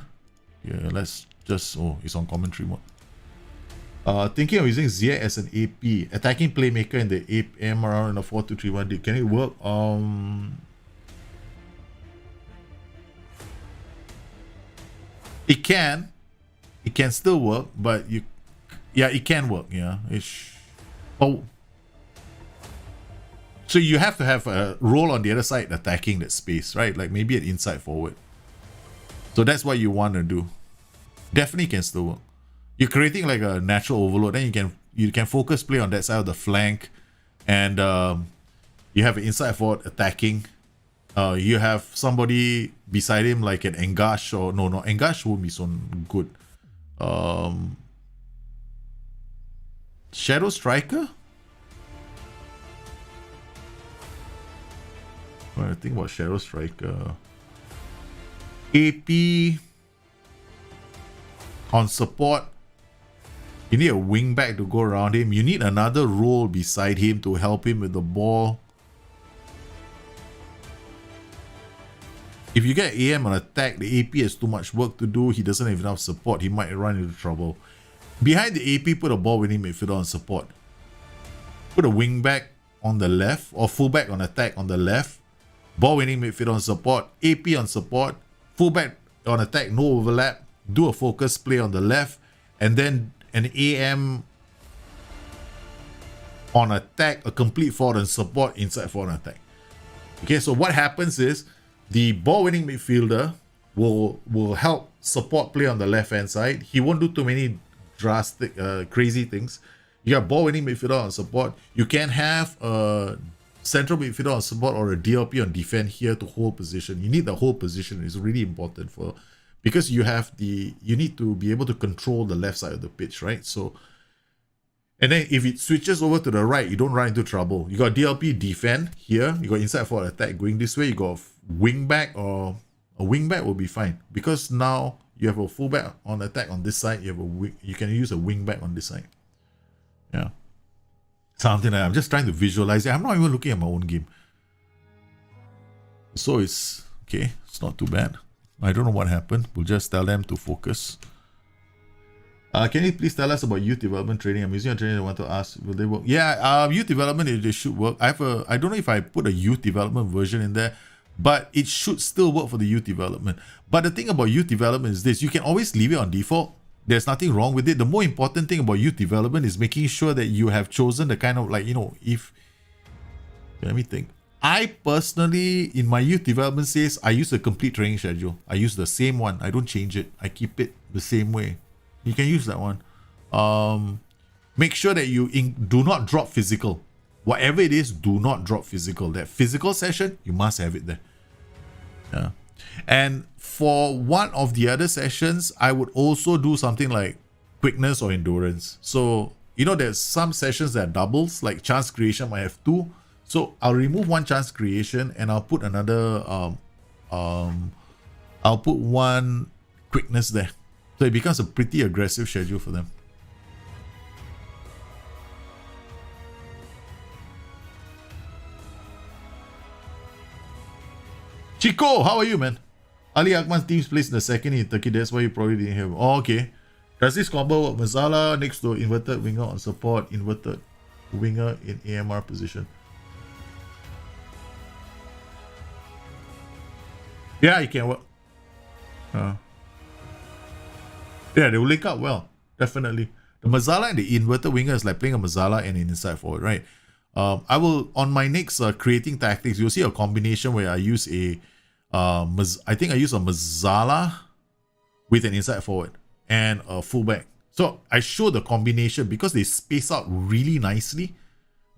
Yeah, let's just... Oh, it's on commentary mode. Thinking of using Ziek as an AP, attacking playmaker in the AMR in a 4-2-3-1. Can it work? It can still work, but it can work. Yeah, so you have to have a role on the other side attacking that space, right? Like maybe an inside forward. So that's what you want to do. Definitely can still work. You're creating like a natural overload, then you can focus play on that side of the flank, and you have an inside forward attacking. You have somebody beside him like an Engash or no, Engash won't be so good. Shadow Striker? Well, I think about Shadow Striker. AP on support. You need a wing back to go around him. You need another role beside him to help him with the ball. If you get AM on attack, the AP has too much work to do. He doesn't have enough support. He might run into trouble. Behind the AP, put a ball winning midfielder on support. Put a wing back on the left or fullback on attack on the left. Ball winning midfielder on support. AP on support. Fullback on attack, no overlap. Do a focus play on the left. And then an AM on attack, a complete forward on support, inside forward on attack. Okay, so what happens is the ball-winning midfielder will help support play on the left-hand side. He won't do too many drastic, crazy things. You got ball-winning midfielder on support. You can have a central midfielder on support or a DLP on defense here to hold position. You need the whole position. It's really important because you need to be able to control the left side of the pitch, right? So, and then if it switches over to the right, you don't run into trouble. You got DLP defend here. You got inside forward attack going this way. You got wing back, or a wing back will be fine because now You have a fullback on attack on this side. You have a wing, you can use a wing back on this side. Yeah. Something like that. I'm just trying to visualize it. I'm not even looking at my own game. So it's okay. It's not too bad. I don't know what happened. We'll just tell them to focus. Can you please tell us about youth development training? I'm using a training. I want to ask, will they work? Yeah, youth development, they should work. I don't know if I put a youth development version in there, but it should still work for the youth development. But the thing about youth development is this: you can always leave it on default. There's nothing wrong with it. The more important thing about youth development is making sure that you have chosen the kind of, like, you know, if, let me think. I personally, in my youth development says, I use the complete training schedule. I use the same one. I don't change it. I keep it the same way. You can use that one. Make sure that you do not drop physical. Whatever it is, do not drop physical. That physical session, you must have it there. Yeah. And for one of the other sessions, I would also do something like quickness or endurance. So, you know, there's some sessions that are doubles, like chance creation might have 2. So I'll remove one chance creation and I'll put another, I'll put one quickness there. So it becomes a pretty aggressive schedule for them. Chico, how are you, man? Ali Akman's team's placed in the second in Turkey. That's why you probably didn't hear. Oh, okay. Does this combo work? Mazala next to inverted winger on support, inverted winger in AMR position. Yeah, it can work. Yeah, they will link up well. Definitely. The Mazala and the inverted winger is like playing a Mazala and an inside forward, right? I will, on my next creating tactics, you'll see a combination where I use a, I think I use a Mazala with an inside forward and a fullback. So I show the combination because they space out really nicely.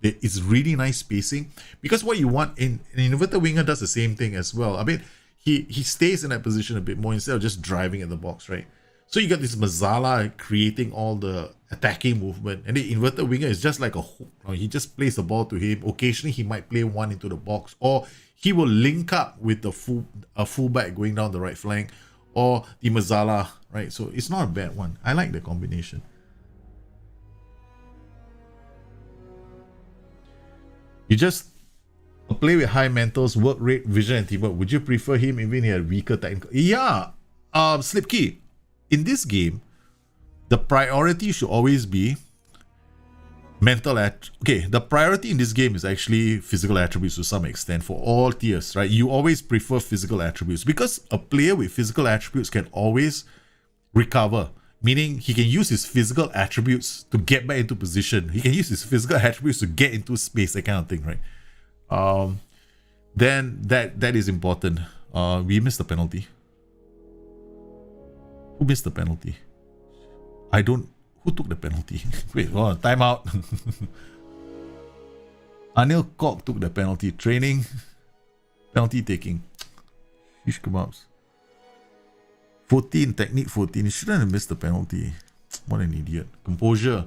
It's really nice spacing. Because what you want in an inverted winger does the same thing as well. I mean, he stays in that position a bit more instead of just driving at the box, right? So you got this Mazala creating all the attacking movement, and the inverted winger is just like a hook. He just plays the ball to him. Occasionally he might play one into the box, or he will link up with the fullback going down the right flank, or the Mazala, right? So it's not a bad one. I like the combination. You just play with high mentals, work rate, vision, and teamwork. Would you prefer him even he had weaker technical? Yeah, Slipkey. In this game, the priority should always be mental okay, the priority in this game is actually physical attributes to some extent for all tiers, right? You always prefer physical attributes because a player with physical attributes can always recover, meaning he can use his physical attributes to get back into position. He can use his physical attributes to get into space, that kind of thing, right? Then that is important. We missed the penalty. Who missed the penalty? Who took the penalty? Wait, hold on, time out. Anil Kok took the penalty. Training, penalty taking. Fish kebabs. 14, technique 14. He shouldn't have missed the penalty. What an idiot. Composure.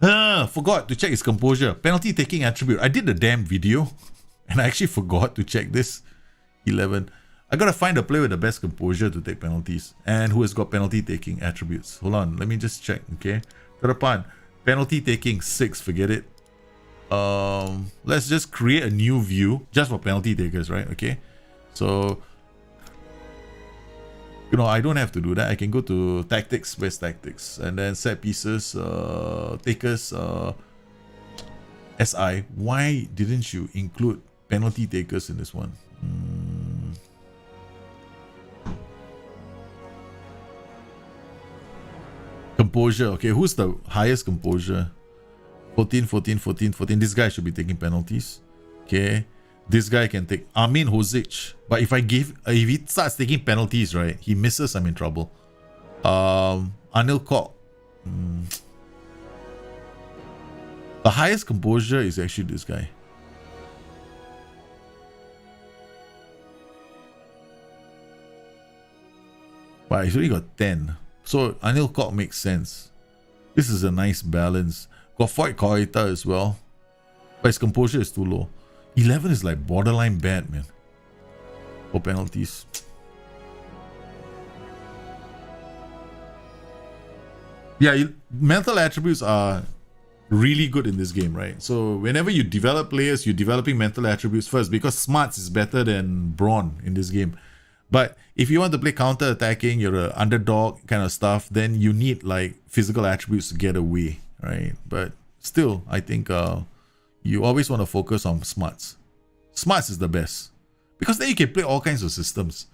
Forgot to check his composure. Penalty taking attribute. I did the damn video and I actually forgot to check this. 11. I gotta find a player with the best composure to take penalties and who has got penalty taking attributes. Hold on, let me just check, okay? Terapan, penalty taking 6, forget it. Let's just create a new view just for penalty takers, right? Okay, so you know, I don't have to do that. I can go to tactics, best tactics, and then set pieces, takers, SI. Why didn't you include penalty takers in this one? Composure. Okay, who's the highest composure? 14, 14, 14, 14. This guy should be taking penalties. Okay. This guy can take Amin Hozic. But if he starts taking penalties, right, he misses, I'm in trouble. Anil Kok. The highest composure is actually this guy. But he's only got 10. So Anil Kok makes sense. This is a nice balance. Got Foyt Koita as well. But his composure is too low. 11 is like borderline bad, man. For penalties. Yeah, mental attributes are really good in this game, right? So whenever you develop players, you're developing mental attributes first because smarts is better than brawn in this game. But if you want to play counter-attacking, you're an underdog kind of stuff, then you need like physical attributes to get away, right? But still, I think you always want to focus on smarts. Smarts is the best because then you can play all kinds of systems.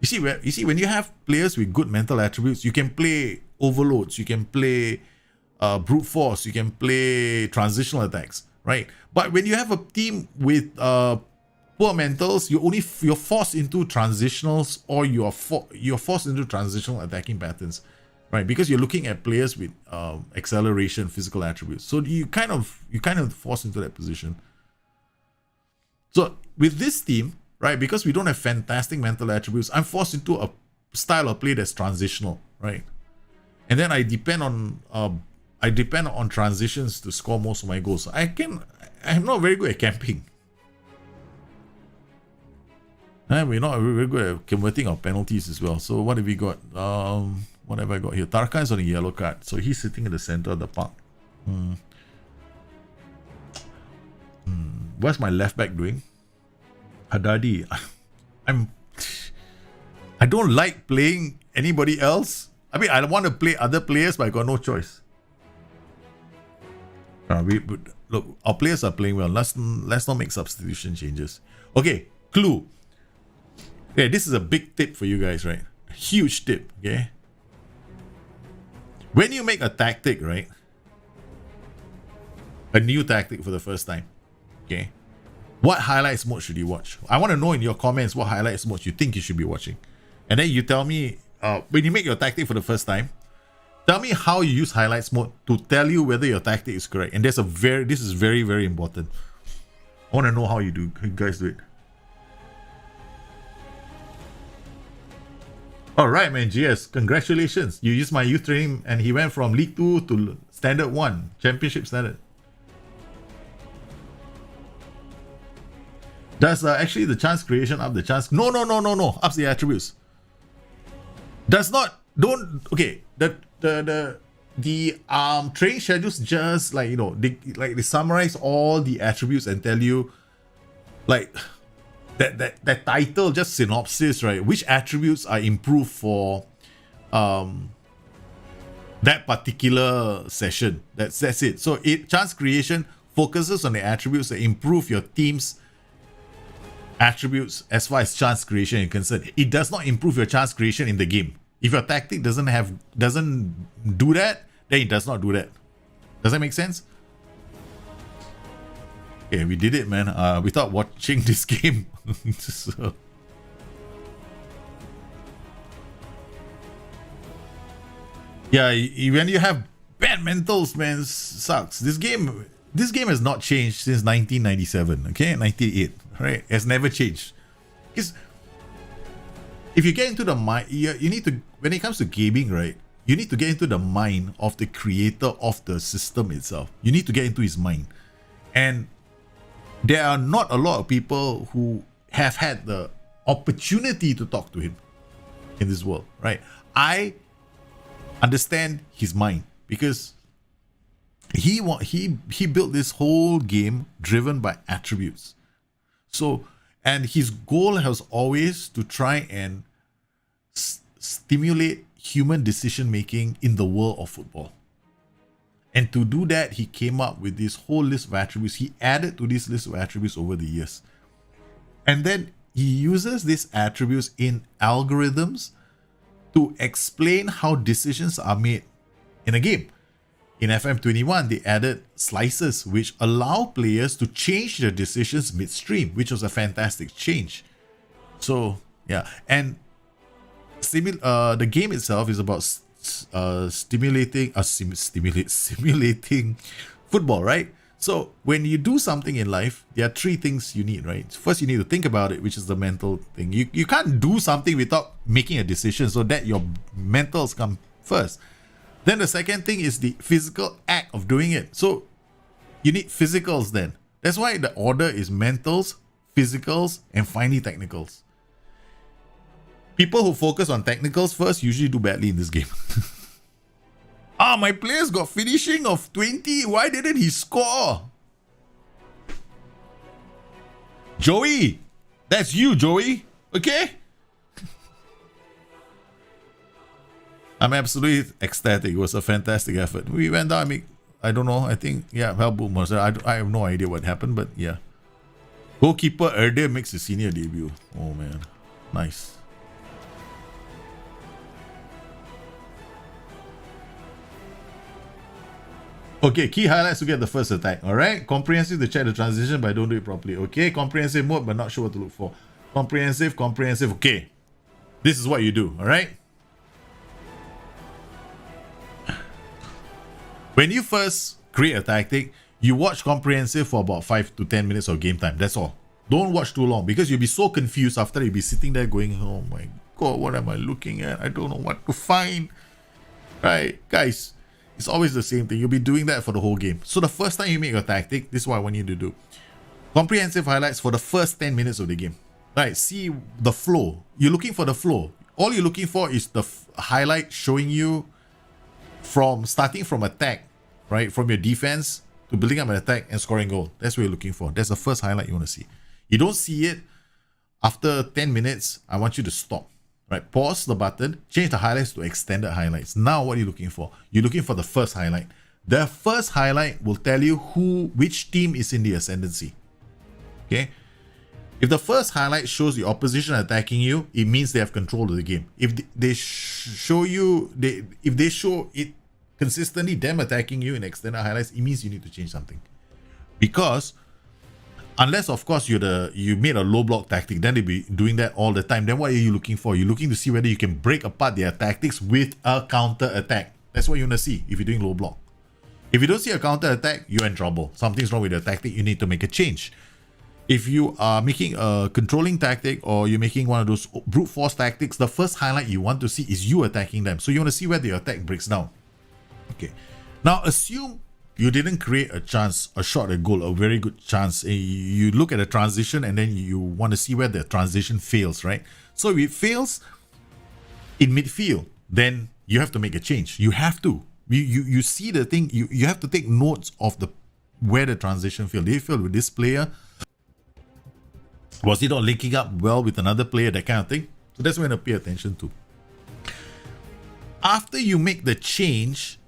You see, when you have players with good mental attributes, you can play overloads, you can play brute force, you can play transitional attacks, right? But when you have a team with poor mentals, you're forced into transitionals, or you're forced into transitional attacking patterns, right? Because you're looking at players with acceleration, physical attributes. So you kind of forced into that position. So with this team, right, because we don't have fantastic mental attributes, I'm forced into a style of play that's transitional, right? And then I depend on transitions to score most of my goals. I'm not very good at camping. We're not very good at converting our penalties as well. So what have we got? What have I got here? Tarkan is on a yellow card, so he's sitting in the center of the park. What's my left back doing? Haddadi. I don't like playing anybody else. I mean, I want to play other players, but I got no choice. Look, our players are playing well. Let's not make substitution changes. Okay, clue. Okay, this is a big tip for you guys, right? A huge tip, okay? When you make a tactic, right? A new tactic for the first time, okay? What highlights mode should you watch? I want to know in your comments what highlights mode you think you should be watching. And then you tell me, when you make your tactic for the first time, tell me how you use highlights mode to tell you whether your tactic is correct. And this is very, very important. I want to know how you guys do it. All right, man, GS, congratulations. You used my youth training and he went from League 2 to Standard 1, Championship Standard. Does actually the chance creation up the chance? No. Ups the attributes. Does not. Don't. Okay. The training schedules just like, you know, they summarize all the attributes and tell you like that title, just synopsis, right? Which attributes are improved for that particular session. That's it. So chance creation focuses on the attributes that improve your team's attributes as far as chance creation is concerned. It does not improve your chance creation in the game. If your tactic doesn't do that, then it does not do that. Does that make sense? Okay, we did it, man. Without watching this game. So. Yeah, when you have bad mentals, man, sucks. This game has not changed since 1997. Okay, 98. Right, it has never changed. Because if you get into the mind, you need to, when it comes to gaming, right, you need to get into the mind of the creator of the system itself. You need to get into his mind. And there are not a lot of people who have had the opportunity to talk to him in this world, right? I understand his mind because he built this whole game driven by attributes. So, and his goal has always to try and stimulate human decision making in the world of football. And to do that, he came up with this whole list of attributes. He added to this list of attributes over the years. And then he uses these attributes in algorithms to explain how decisions are made in a game. In FM21, they added slices which allow players to change their decisions midstream, which was a fantastic change. So, yeah. And the game itself is about simulating football, right? So when you do something in life, there are three things you need, right? First, you need to think about it, which is the mental thing. You can't do something without making a decision, so that your mentals come first. Then the second thing is the physical act of doing it. So you need physicals then. That's why the order is mentals, physicals, and finally technicals. People who focus on technicals first usually do badly in this game. Ah, my player's got finishing of 20. Why didn't he score? Joey, that's you, Joey. Okay? I'm absolutely ecstatic. It was a fantastic effort. We went down, I don't know, I think, yeah, Helboom was there. I have no idea what happened, but yeah. Goalkeeper Erde makes his senior debut. Oh man, nice. Okay, key highlights to get the first attack. Alright, comprehensive to check the transition, but don't do it properly. Okay, comprehensive mode, but not sure what to look for. Comprehensive. Okay, this is what you do. Alright, when you first create a tactic, you watch comprehensive for about 5 to 10 minutes of game time. That's all. Don't watch too long because you'll be so confused after you'll be sitting there going, oh my god, what am I looking at? I don't know what to find. Right, guys, it's always the same thing. You'll be doing that for the whole game. So the first time you make a tactic, this is what I want you to do. Comprehensive highlights for the first 10 minutes of the game. Right, see the flow. You're looking for the flow. All you're looking for is the highlight showing you from starting from attack, right? From your defense to building up an attack and scoring goal. That's what you're looking for. That's the first highlight you want to see. You don't see it after 10 minutes. I want you to stop. Right, pause the button, change the highlights to extended highlights. Now what are you looking for? You're looking for the first highlight. The first highlight will tell you which team is in the ascendancy. Okay? If the first highlight shows the opposition attacking you, it means they have control of the game. If they show it consistently them attacking you in extended highlights, it means you need to change something. Because unless, of course, you made a low block tactic, then they'll be doing that all the time. Then what are you looking for? You're looking to see whether you can break apart their tactics with a counter attack. That's what you want to see if you're doing low block. If you don't see a counter attack, you're in trouble. Something's wrong with the tactic. You need to make a change. If you are making a controlling tactic or you're making one of those brute force tactics, the first highlight you want to see is you attacking them. So you want to see where the attack breaks down. Okay. Now assume you didn't create a chance, a shot, a goal, a very good chance. You look at a transition and then you want to see where the transition fails, right? So if it fails in midfield, then you have to make a change. You have to. You see the thing, you have to take notes of where the transition failed. Did it fail with this player? Was he not linking up well with another player? That kind of thing. So that's when to pay attention to. After you make the change,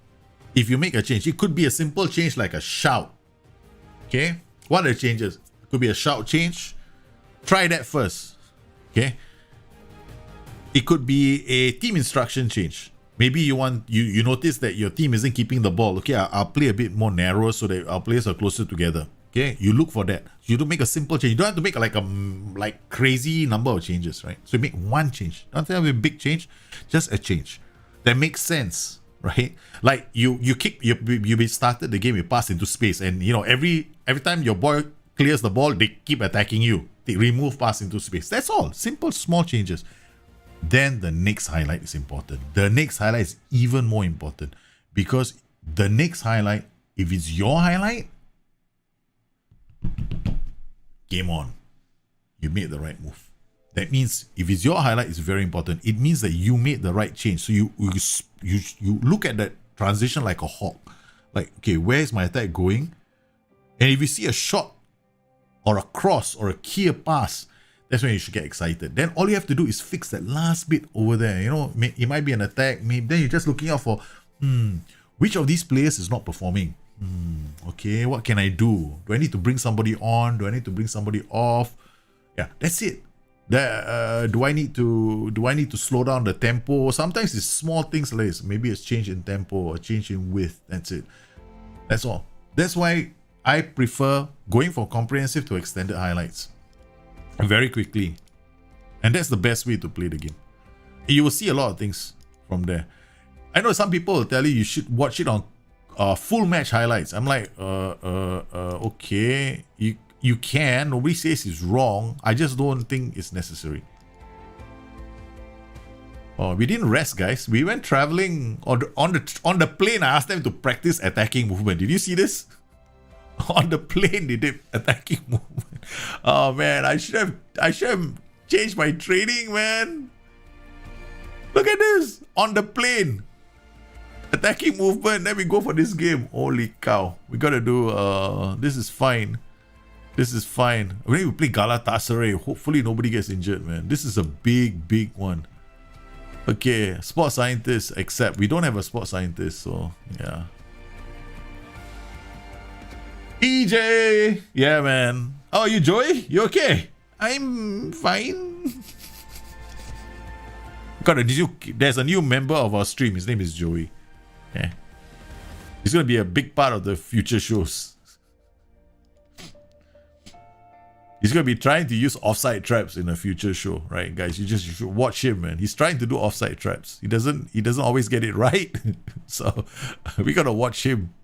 if you make a change, it could be a simple change like a shout. Okay? What are the changes? It could be a shout change. Try that first. Okay? It could be a team instruction change. Maybe you notice that your team isn't keeping the ball. Okay, I'll play a bit more narrow so that our players are closer together. Okay? You look for that. You don't make a simple change. You don't have to make like crazy number of changes, right? So you make one change. Don't have a big change, just a change that makes sense. Right, like you started the game, you pass into space, and every time your boy clears the ball, they keep attacking you. They remove pass into space. That's all. Simple, small changes. Then the next highlight is important. The next highlight is even more important because the next highlight, if it's your highlight, game on. You made the right move. That means if it's your highlight, it's very important. It means that you made the right change. So you look at that transition like a hawk. Like, okay, where is my attack going? And if you see a shot or a cross or a clear pass, that's when you should get excited. Then all you have to do is fix that last bit over there. It might be an attack. Maybe then you're just looking out for, which of these players is not performing? Okay, what can I do? Do I need to bring somebody on? Do I need to bring somebody off? Yeah, that's it. Do I need to slow down the tempo? Sometimes it's small things like this. Maybe it's change in tempo or change in width. That's it. That's all. That's why I prefer going from comprehensive to extended highlights very quickly. And that's the best way to play the game. You will see a lot of things from there. I know some people will tell you should watch it on full match highlights. I'm like, okay. You can. Nobody says it's wrong. I just don't think it's necessary. Oh, we didn't rest, guys. We went traveling on the plane. I asked them to practice attacking movement. Did you see this? On the plane, they did attacking movement. Oh man, I should have changed my training, man. Look at this on the plane. Attacking movement, then we go for this game. Holy cow. We gotta do, this is fine. This is fine. When we play Galatasaray, hopefully nobody gets injured, man. This is a big one. Okay, sports scientist, except we don't have a sports scientist, so yeah. EJ! Yeah, man. Oh, you Joey? You okay? I'm fine. There's a new member of our stream. His name is Joey. Yeah. He's gonna be a big part of the future shows. He's gonna be trying to use offside traps in a future show, right, guys? You should watch him, man. He's trying to do offside traps. He doesn't always get it right. So we gotta watch him.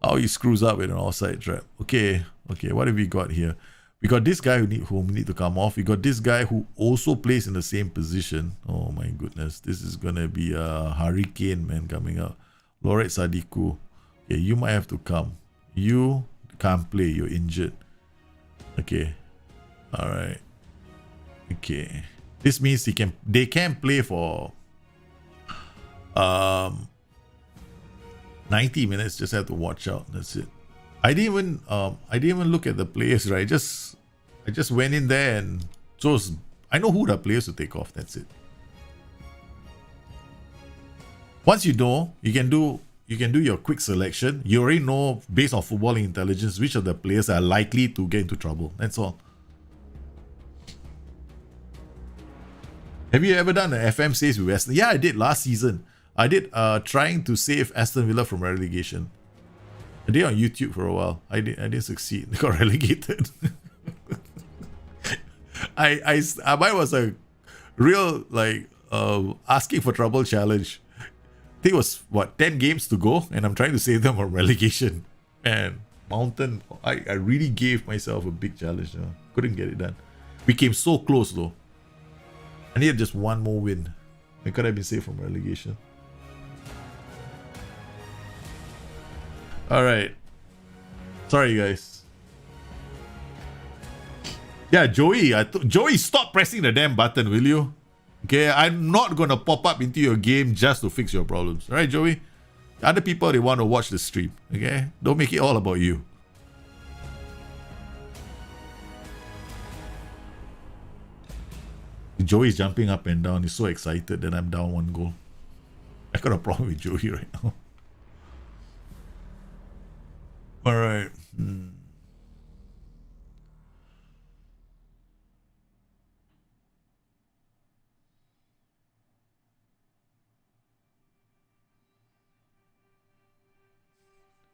How he screws up with an offside trap. Okay, what have we got here? We got this guy who need to come off. We got this guy who also plays in the same position. Oh my goodness, this is gonna be a hurricane, man, coming out. Loret Sadiku. Okay, you might have to come. You can't play, you're injured. Okay. Alright. Okay. This means they can play for 90 minutes, just have to watch out. That's it. I didn't even look at the players, right? I just went in there and chose. I know who the players to take off. That's it. Once you know, you can do your quick selection. You already know based on footballing intelligence which of the players are likely to get into trouble. That's all. Have you ever done an FM saves with Aston? Yeah, I did last season. I did trying to save Aston Villa from relegation. I did on YouTube for a while. I didn't succeed. They got relegated. Mine was a real asking for trouble challenge. I think it was 10 games to go, and I'm trying to save them from relegation. And Mountain, I really gave myself a big challenge. Couldn't get it done. We came so close though. I needed just one more win. I could have been saved from relegation. Alright. Sorry, guys. Yeah, Joey. Joey, stop pressing the damn button, will you? Okay, I'm not gonna pop up into your game just to fix your problems. Alright, Joey? Other people, they want to watch the stream. Okay? Don't make it all about you. Joey's jumping up and down. He's so excited that I'm down 1 goal. I got a problem with Joey right now. Alright.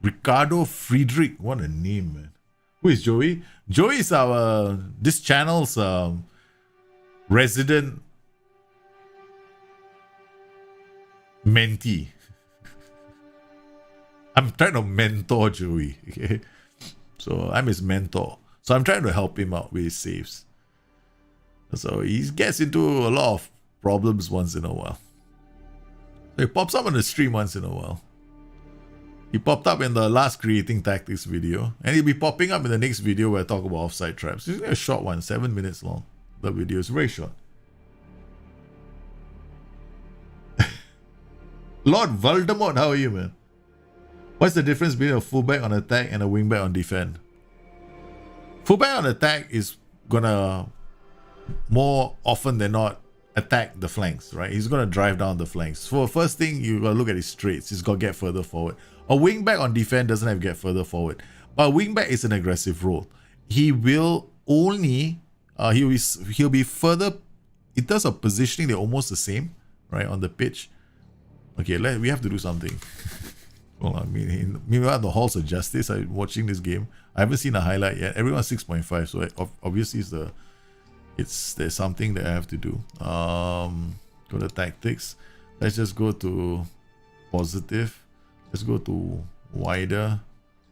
Ricardo Friedrich. What a name, man. Who is Joey? Joey is this channel's resident mentee. I'm trying to mentor Joey, okay? So I'm his mentor. So I'm trying to help him out with his saves. So he gets into a lot of problems once in a while. So he pops up on the stream once in a while. He popped up in the last creating tactics video, and he'll be popping up in the next video where I talk about offside traps. It's a short one, 7 minutes long. The video is very short. Lord Voldemort, how are you, man? What's the difference between a fullback on attack and a wingback on defend? Fullback on attack is gonna more often than not attack the flanks, right? He's gonna drive down the flanks. For first thing, you gotta look at his straights. He's gotta get further forward. A wingback on defend doesn't have to get further forward, but a wingback is an aggressive role. He will only he'll be further in terms of positioning. They're almost the same, right, on the pitch. Okay, we have to do something. Well, I mean, meanwhile, the halls of justice. I'm watching this game. I haven't seen a highlight yet. Everyone's 6.5, so obviously there's something that I have to do. Go to tactics. Let's just go to positive. Let's go to wider.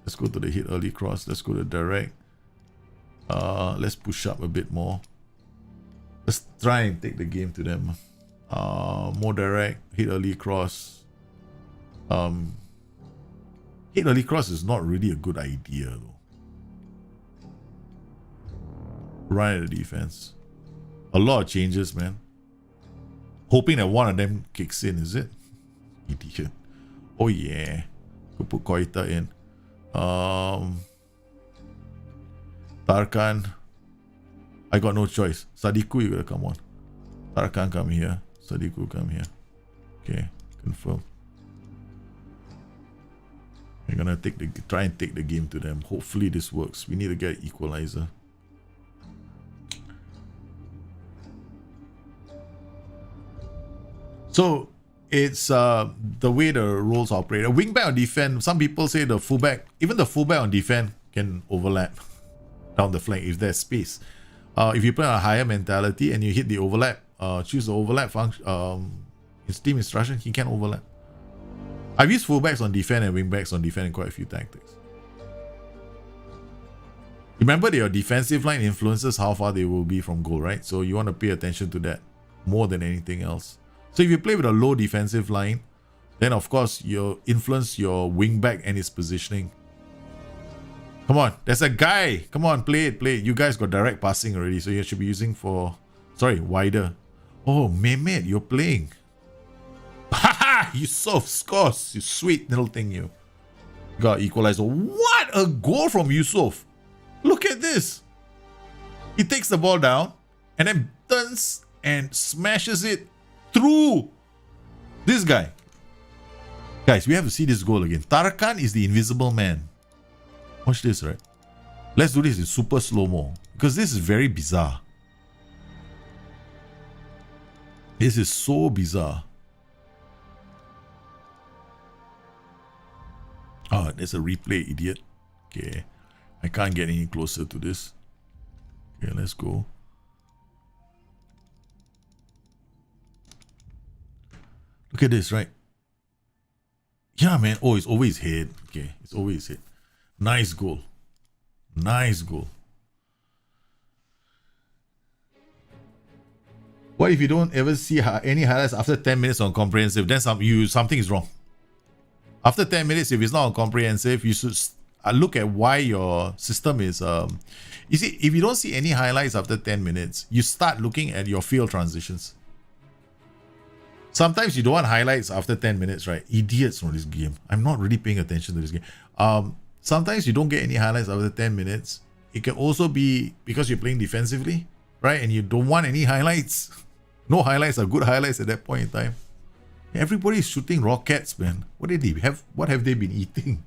Let's go to the hit early cross. Let's go to direct. Let's push up a bit more. Let's try and take the game to them. More direct. Hit early cross. Hit early cross is not really a good idea though. Right at the defense. A lot of changes, man. Hoping that one of them kicks in, is it? Idiot. Oh yeah. Could put Koita in. Tarkan. I got no choice. Sadiku, you gotta come on. Tarkan, come here. Sadiku, come here. Okay, confirm. We're gonna try and take the game to them. Hopefully this works. We need to get equalizer. So it's the way the roles operate. A wingback on defense, some people say the fullback, even the fullback on defense can overlap down the flank if there's space. If you play on a higher mentality and you hit the overlap, choose the overlap function, his team instruction, he can overlap. I've used fullbacks on defense and wingbacks on defense in quite a few tactics. Remember that your defensive line influences how far they will be from goal, right? So you want to pay attention to that more than anything else. So if you play with a low defensive line, then of course you influence your wingback and his positioning. Come on, there's a guy. Come on, play it. You guys got direct passing already, so you should be using for, sorry, wider. Oh, Mehmet, you're playing. Haha, Yusuf scores. You sweet little thing, you. Got equalizer. What a goal from Yusuf. Look at this. He takes the ball down and then turns and smashes it through this guy. Guys, we have to see this goal again. Tarkan is the invisible man. Watch this, right? Let's do this in super slow-mo because this is very bizarre. This is so bizarre. Oh, there's a replay, idiot. Okay. I can't get any closer to this. Okay, let's go. Look at this, right? Yeah, man. Oh, it's always head. Okay, it's always head. Nice goal. Nice goal. What if you don't ever see any highlights after 10 minutes on comprehensive? Then something is wrong. After 10 minutes, if it's not on comprehensive, you should look at why your system is... you see, if you don't see any highlights after 10 minutes, you start looking at your field transitions. Sometimes you don't want highlights after 10 minutes, right? Idiots on this game. I'm not really paying attention to this game. Sometimes you don't get any highlights after 10 minutes. It can also be because you're playing defensively, right? And you don't want any highlights. No highlights are good highlights at that point in time. Everybody is shooting rockets, man. What have they been eating?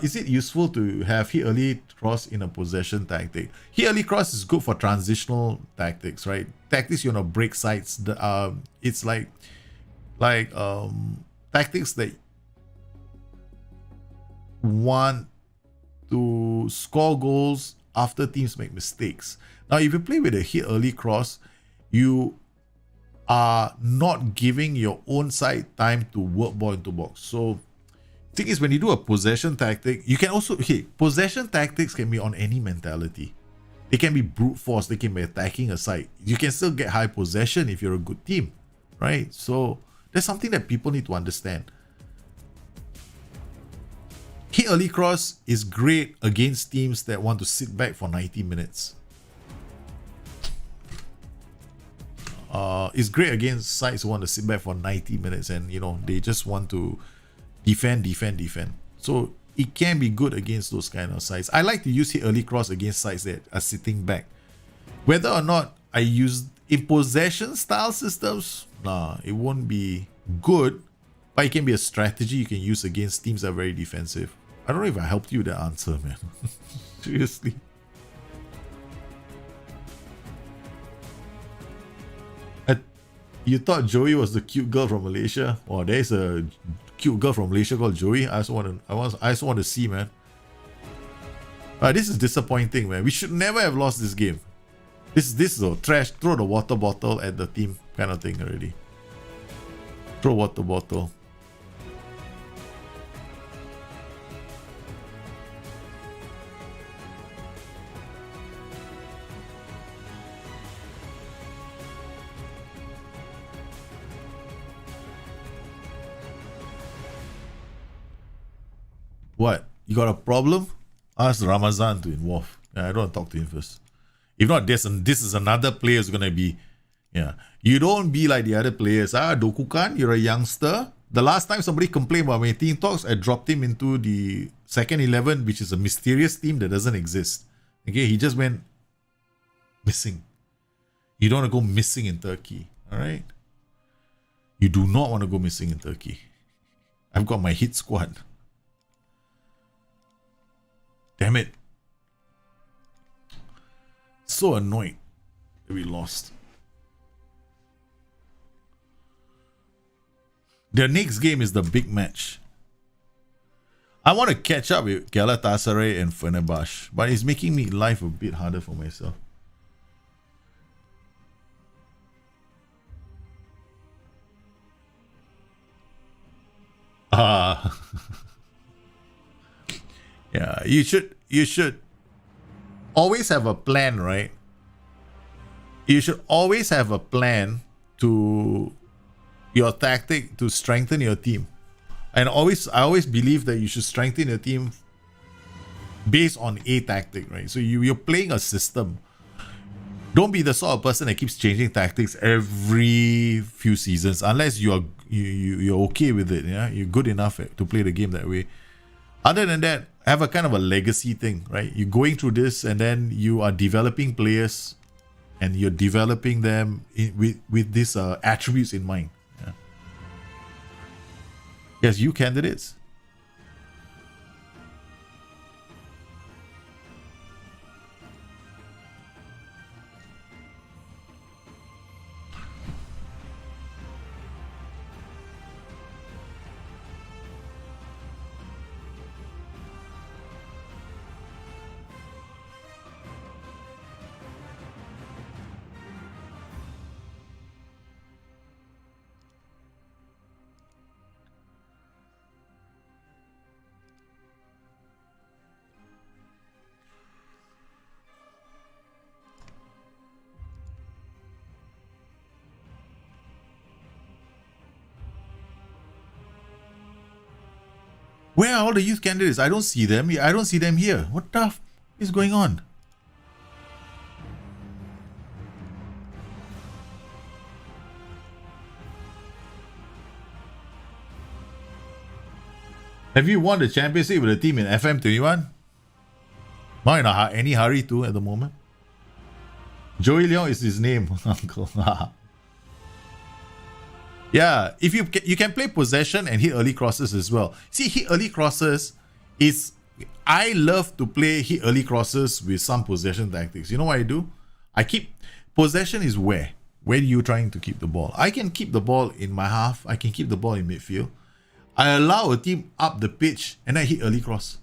Is it useful to have hit early cross in a possession tactic? Hit early cross is good for transitional tactics, right? Tactics you want to break sides. It's like tactics that want to score goals after teams make mistakes. Now, if you play with a hit early cross, you are not giving your own side time to work ball into box. So the thing is, when you do a possession tactic, you can also, possession tactics can be on any mentality. They can be brute force, they can be attacking a side. You can still get high possession if you're a good team, right? So that's something that people need to understand. Hit early cross is great against teams that want to sit back for 90 minutes. It's great against sides who want to sit back for 90 minutes and, you know, they just want to defend. So it can be good against those kind of sides. I like to use hit early cross against sides that are sitting back. Whether or not I use in possession style systems, nah, it won't be good, but it can be a strategy you can use against teams that are very defensive. I don't know if I helped you with the answer, man. Seriously. You thought Joey was the cute girl from Malaysia? Oh, there's a cute girl from Malaysia called Joey. I just want to see, man. This is disappointing, man. We should never have lost this game. This is a trash. Throw the water bottle at the team kind of thing already. Throw water bottle. What? You got a problem? Ask Ramazan to involve. I don't want to talk to him first. If not, this is another player who's going to be... Yeah. You don't be like the other players. Dokukan, you're a youngster. The last time somebody complained about my team talks, I dropped him into the second 11, which is a mysterious team that doesn't exist. Okay, he just went missing. You don't want to go missing in Turkey, all right? You do not want to go missing in Turkey. I've got my hit squad. Damn it. So annoyed that we lost. The next game is the big match. I want to catch up with Galatasaray and Fenerbahce, but it's making me life a bit harder for myself. Yeah, you should always have a plan, right? You should always have a plan to your tactic to strengthen your team. And I always believe that you should strengthen your team based on a tactic, right? So you're playing a system. Don't be the sort of person that keeps changing tactics every few seasons, unless you're okay with it. Yeah, you're good enough to play the game that way. Other than that, have a kind of a legacy thing, right? You're going through this, and then you are developing players, and you're developing them with these attributes in mind. Yeah. Yes, you candidates. Where are all the youth candidates? I don't see them. I don't see them here. What the f is going on? Have you won the championship with a team in FM21? Not in any hurry to at the moment. Joey Leong is his name, uncle. Yeah, if you can play possession and hit early crosses as well. See, hit early crosses is... I love to play hit early crosses with some possession tactics. You know what I do? I keep... Possession is where? Where are you trying to keep the ball? I can keep the ball in my half. I can keep the ball in midfield. I allow a team up the pitch and I hit early cross.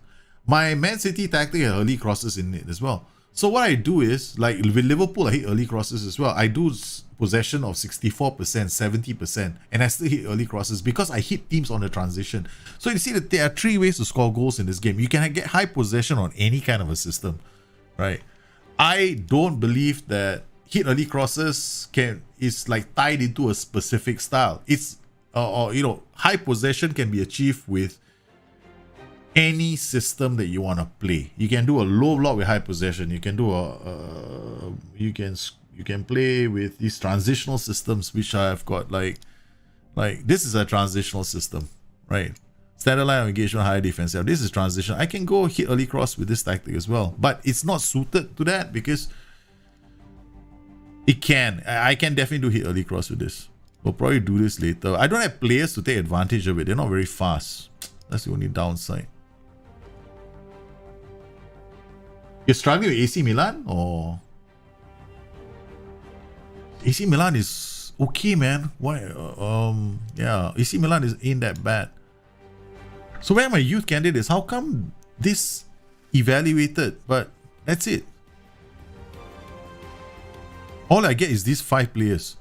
My Man City tactic has early crosses in it as well. So what I do is, like with Liverpool, I hit early crosses as well. I do possession of 64%, 70%, and I still hit early crosses because I hit teams on the transition. So you see that there are three ways to score goals in this game. You can get high possession on any kind of a system, right? I don't believe that hit early crosses is like tied into a specific style. It's high possession can be achieved with any system that you want to play. You can do a low block with high possession. You can do you can play with these transitional systems, which I've got like this is a transitional system, right? Standard line of engagement, high defense. This is transition. I can go hit early cross with this tactic as well, but it's not suited to that because I can definitely do hit early cross with this. We'll probably do this later. I don't have players to take advantage of it. They're not very fast. That's the only downside. You're struggling with AC Milan, or AC Milan is okay, man. Why? Yeah, AC Milan ain't that bad. So where are my youth candidates? How come this evaluated? But that's it. All I get is these 5 players.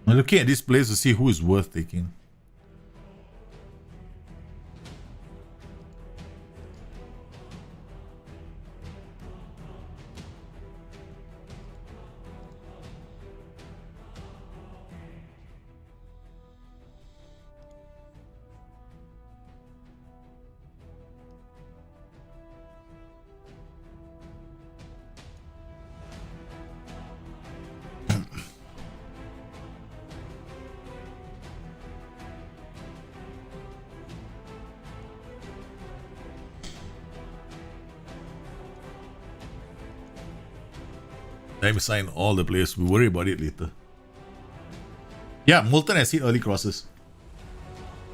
I'm looking at this place to see who is worth taking. Let me sign all the players. We'll worry about it later. Yeah, Molten has hit early crosses.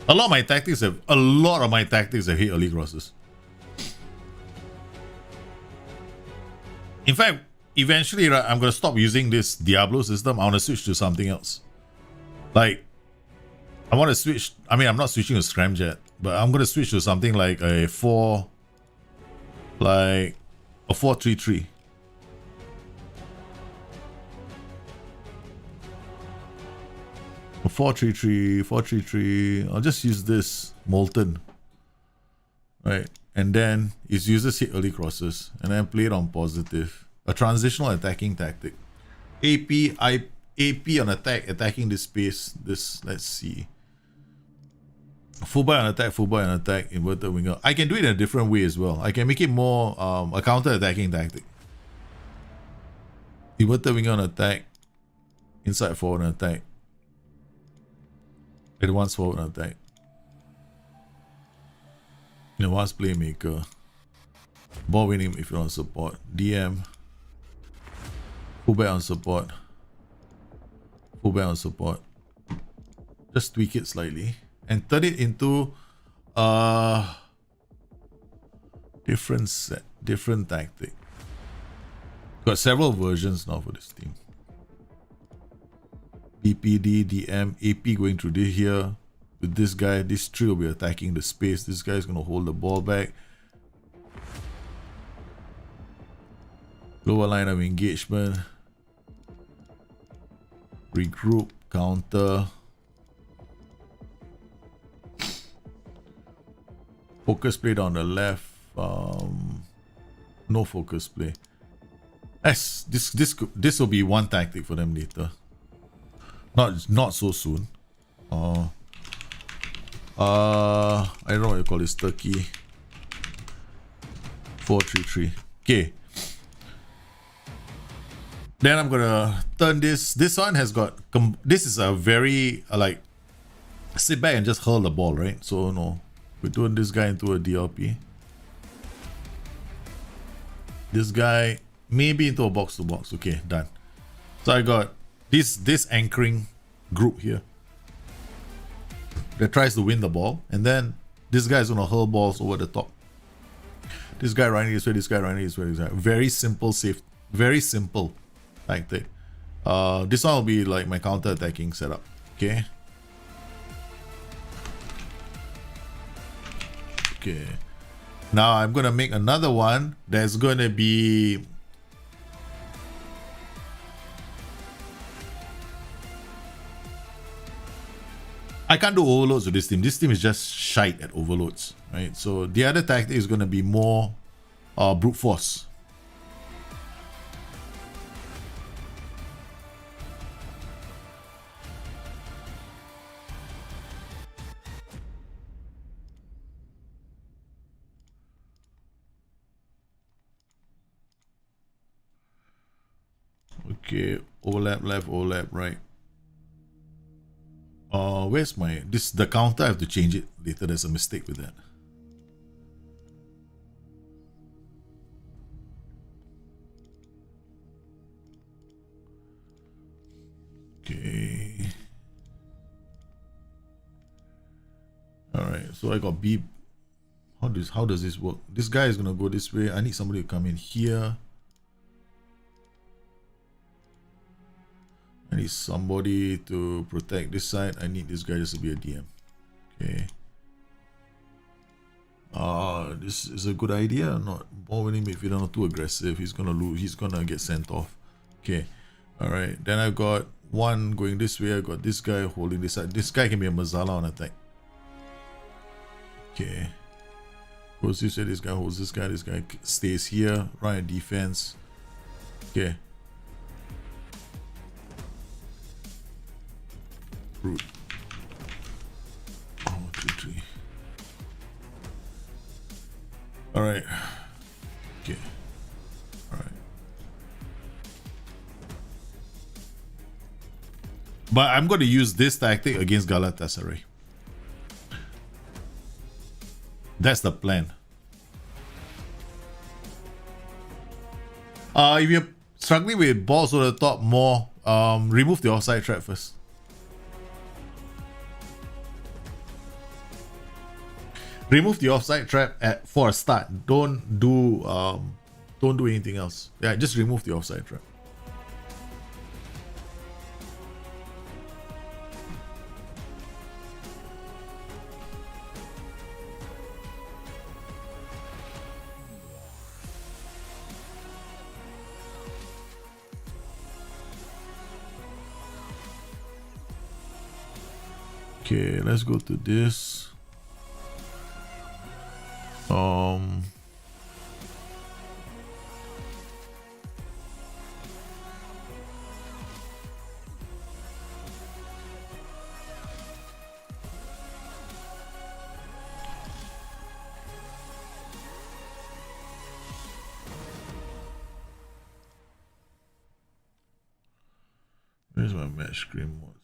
A lot of my tactics have hit early crosses. In fact, eventually, right, I'm gonna stop using this Diablo system. I wanna switch to something else. Like, I wanna switch. I mean, I'm not switching to Scramjet, but I'm gonna switch to something like a 4-3-3. A 4-3-3. I'll just use this Molten. Right. And then it uses hit early crosses. And then play it on positive. A transitional attacking tactic. AP on attack, attacking this space. Let's see. Full buy on attack, inverted winger. I can do it in a different way as well. I can make it more a counter attacking tactic. Inverted winger on attack. Inside forward on attack. Advanced forward on attack. Advanced playmaker. Ball winning if you're on support. DM. Fullback on support. Fullback on support. Just tweak it slightly. And turn it into different tactic. Got several versions now for this team. BPD, DM, AP going through this here. With this guy, this tree will be attacking the space. This guy is going to hold the ball back. Lower line of engagement. Regroup, counter. Focus play down the left. No focus play. Yes, this will be one tactic for them later. Not so soon. I don't know what you call this. Turkey. 4-3-3. Okay. Then I'm gonna turn this. This one has got. This is a very like. Sit back and just hurl the ball, right? So no, we're doing this guy into a DLP. This guy maybe into a box to box. Okay, done. So I got this anchoring group here that tries to win the ball, and then this guy is gonna hurl balls over the top. This guy running this way, this guy running this way, this guy. Very simple, safe, very simple tactic. This one will be like my counter attacking setup. Okay. Okay. Now I'm gonna make another one that's gonna be. I can't do overloads with this team. This team is just shite at overloads, right? So the other tactic is going to be more brute force. Okay, overlap left, overlap right. Where's my the counter? I have to change it later. There's a mistake with that. Okay. All right. So I got B. How does this work? This guy is gonna go this way. I need somebody to come in here. I need somebody to protect this side. I need this guy just to be a DM. Okay. This is a good idea. Not ball winning midfielder, not too aggressive. He's gonna lose. He's gonna get sent off. Okay. All right. Then I've got one going this way. I got this guy holding this side. This guy can be a Mazala on attack. Okay. Goes this way, this guy holds this guy stays here, right defense. Okay. Root. 1, 2, 3. Alright. Okay. Alright. But I'm going to use this tactic against Galatasaray. That's the plan. If you're struggling with balls over the top more, remove the offside trap first. Remove the offside trap for a start. Don't do anything else. Yeah, just remove the offside trap. Okay, let's go to this. Where's my match screen modes?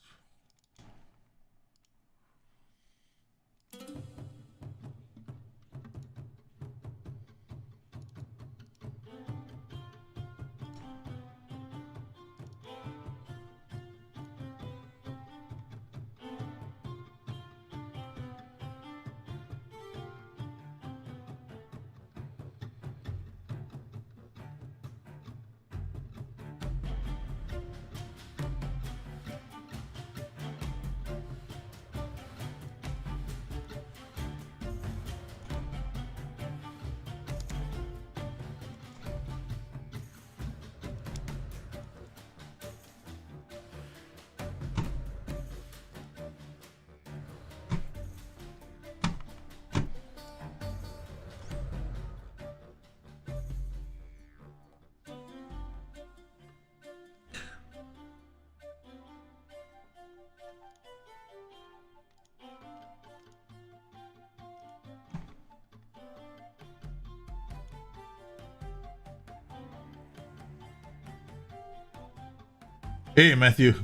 Hey Matthew,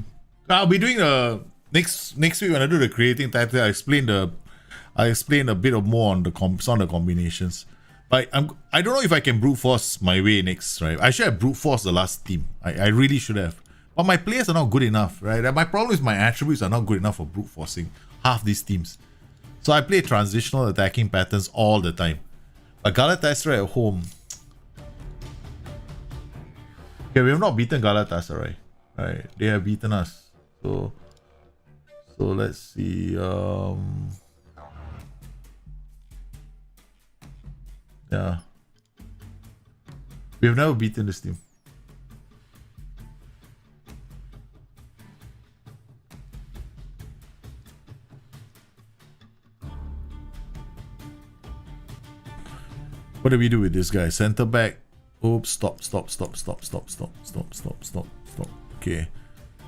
I'll be doing next week when I do the creating title. I explain a bit of more on the some of the combinations. But I don't know if I can brute force my way next, right? I should have brute forced the last team. I really should have. But my players are not good enough, right? My problem is my attributes are not good enough for brute forcing half these teams. So I play transitional attacking patterns all the time. But Galatasaray at home. Okay, we have not beaten Galatasaray. Right, they have beaten us. So let's see. Yeah, we have never beaten this team. What do we do with this guy? Center back. Oops! Stop! Okay.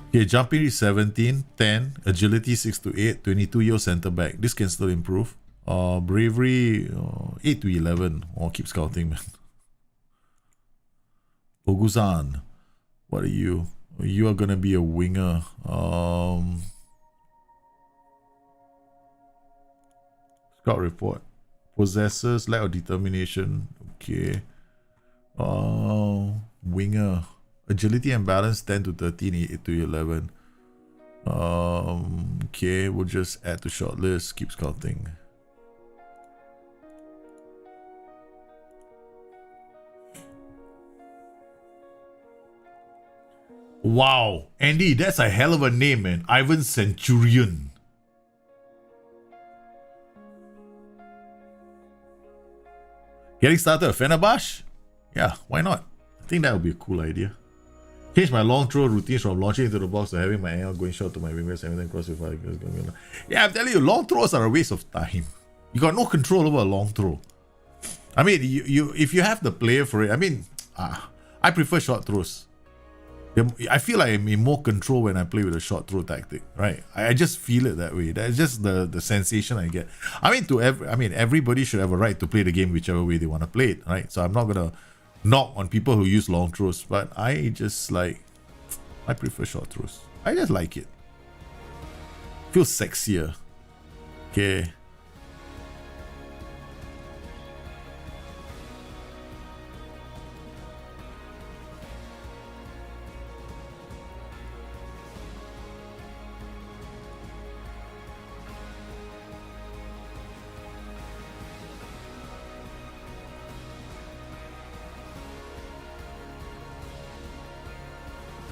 Okay, jumping is 17, 10, agility 6 to 8, 22-year center back. This can still improve. Bravery 8 to 11. Oh, keep scouting, man. Oguzan, what are you? You are gonna be a winger. Scout report. Possessors, lack of determination. Okay. Winger. Agility and balance 10 to 13, 8 to 11. Okay, we'll just add to shortlist. Keep scouting. Wow, Andy, that's a hell of a name, man. Ivan Centurion. Getting started with Fenerbahce? Yeah, why not? I think that would be a cool idea. Change my long throw routines from launching into the box to having my angle going short to my wingers and then cross before I go. Yeah, I'm telling you, long throws are a waste of time. You got no control over a long throw. I mean, you if you have the player for it, I mean, I prefer short throws. I feel like I'm in more control when I play with a short throw tactic, right? I just feel it that way. That's just the sensation I get. I mean, everybody should have a right to play the game whichever way they want to play it, right? So I'm not gonna knock on people who use long throws, but I prefer short throws. I just like it. Feels sexier. Okay.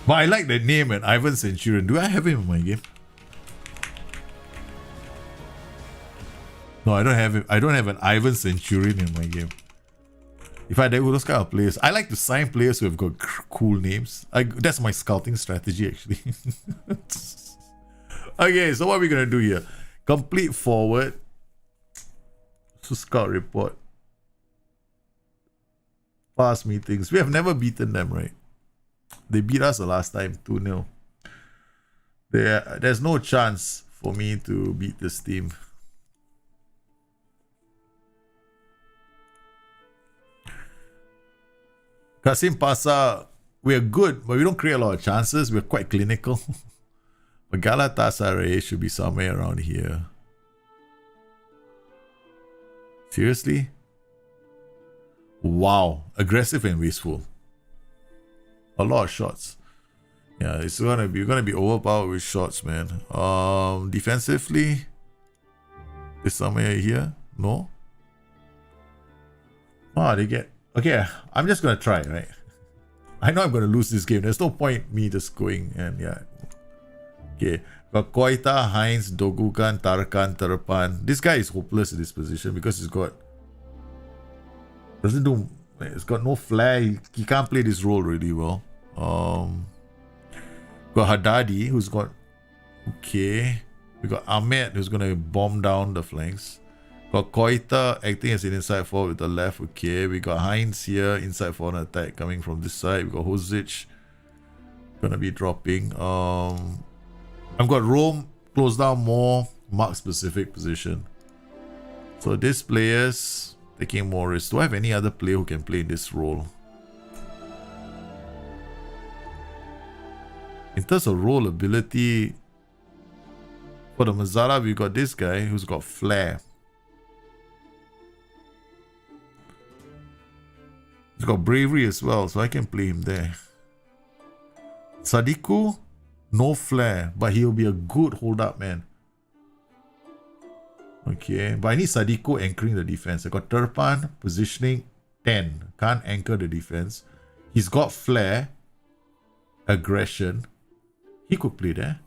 But I like the name, and Ivan Centurion. Do I have him in my game? No, I don't have him. I don't have an Ivan Centurion in my game. If I do those kind of players, I like to sign players who have got cool names. That's my scouting strategy, actually. Okay, so what are we gonna do here? Complete forward. So scout report. Past meetings. We have never beaten them, right? They beat us the last time, 2-0. There's no chance for me to beat this team. Kasim Pasa, we're good, but we don't create a lot of chances. We're quite clinical. But Galatasaray should be somewhere around here. Seriously? Wow. Aggressive and wasteful. A lot of shots. Yeah, you're gonna be overpowered with shots, man. Defensively, is somewhere here? No. They get okay. I'm just gonna try, right? I know I'm gonna lose this game. There's no point me just going and yeah. Okay, got Koita, Heinz, Dogugan, Tarkan, Terpan. This guy is hopeless in this position because he's got no flair. He can't play this role really well. Got Haddadi, who's got okay. We got Ahmed, who's gonna bomb down the flanks. Got Koita acting as an inside forward with the left. Okay, we got Heinz here, inside forward attack coming from this side. We got Hozic, gonna be dropping. I've got Rome close down more mark specific position. So these players taking more risks. Do I have any other player who can play this role? In terms of role ability, for the Mazzara, we got this guy who's got flair. He's got bravery as well, so I can play him there. Sadiku, no flair, but he'll be a good hold-up man. Okay, but I need Sadiku anchoring the defense. I got Terpan, positioning 10. Can't anchor the defense. He's got flair, aggression. He could play there.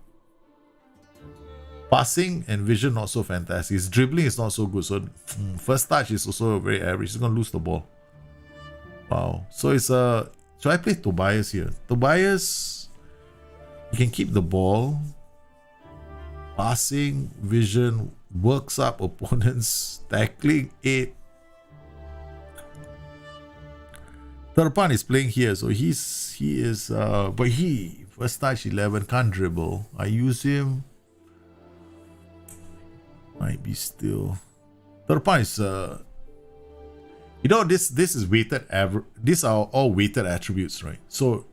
Passing and vision not so fantastic. His dribbling is not so good. So first touch is also very average. He's gonna lose the ball. Wow. So it's should I play Tobias here? Tobias, you can keep the ball. Passing, vision, works up opponents. Tackling 8. Terpan is playing here, so he is but he first touch 11, can't dribble. I use him. Might be still. Terpan is this is weighted average. These are all weighted attributes, right? So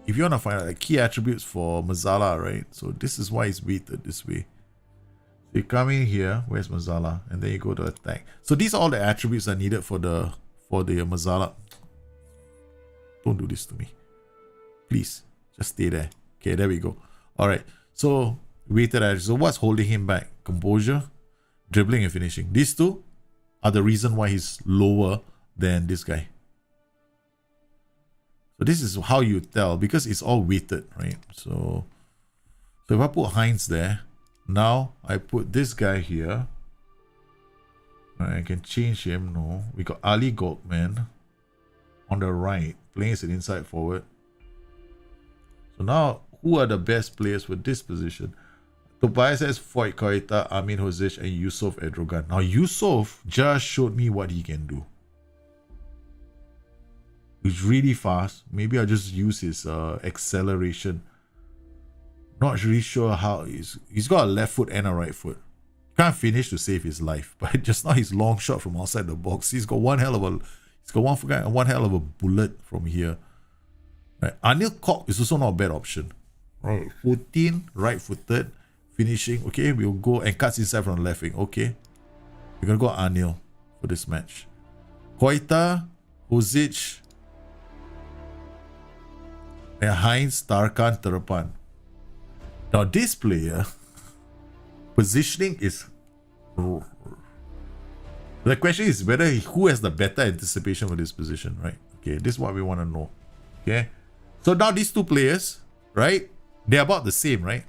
if you want to find out the key attributes for Mazzala, right? So this is why it's weighted this way. So you come in here, where's Mazzala? And then you go to attack. So these are all the attributes that are needed for the Mazzala. Don't do this to me. Please, just stay there. Okay, there we go. Alright, so weighted attributes. So what's holding him back? Composure, dribbling and finishing. These two are the reason why he's lower than this guy. So this is how you tell, because it's all weighted, right? So if I put Heinz there, now I put this guy here. Right, I can change him. No, we got Ali Gokman on the right, playing as an inside forward. So now, who are the best players for this position? Tobias has Foyt Koita, Amin Hozic, and Yusuf Edrogan. Now, Yusuf just showed me what he can do. He's really fast. Maybe I'll just use his acceleration. Not really sure how he's got a left foot and a right foot. Can't finish to save his life, but just now his long shot from outside the box. He's got one hell of a bullet from here. Right. Anil Kok is also not a bad option. Right. 14, right-footed, finishing. Okay, we'll go and cuts inside from the left wing. Okay. We're gonna go Anil for this match. Koita, Hozic, and Heinz, Tarkan, Terapan. Now this player, positioning is... The question is whether who has the better anticipation for this position, right? Okay, this is what we want to know. Okay, so now these two players, right? They're about the same, right?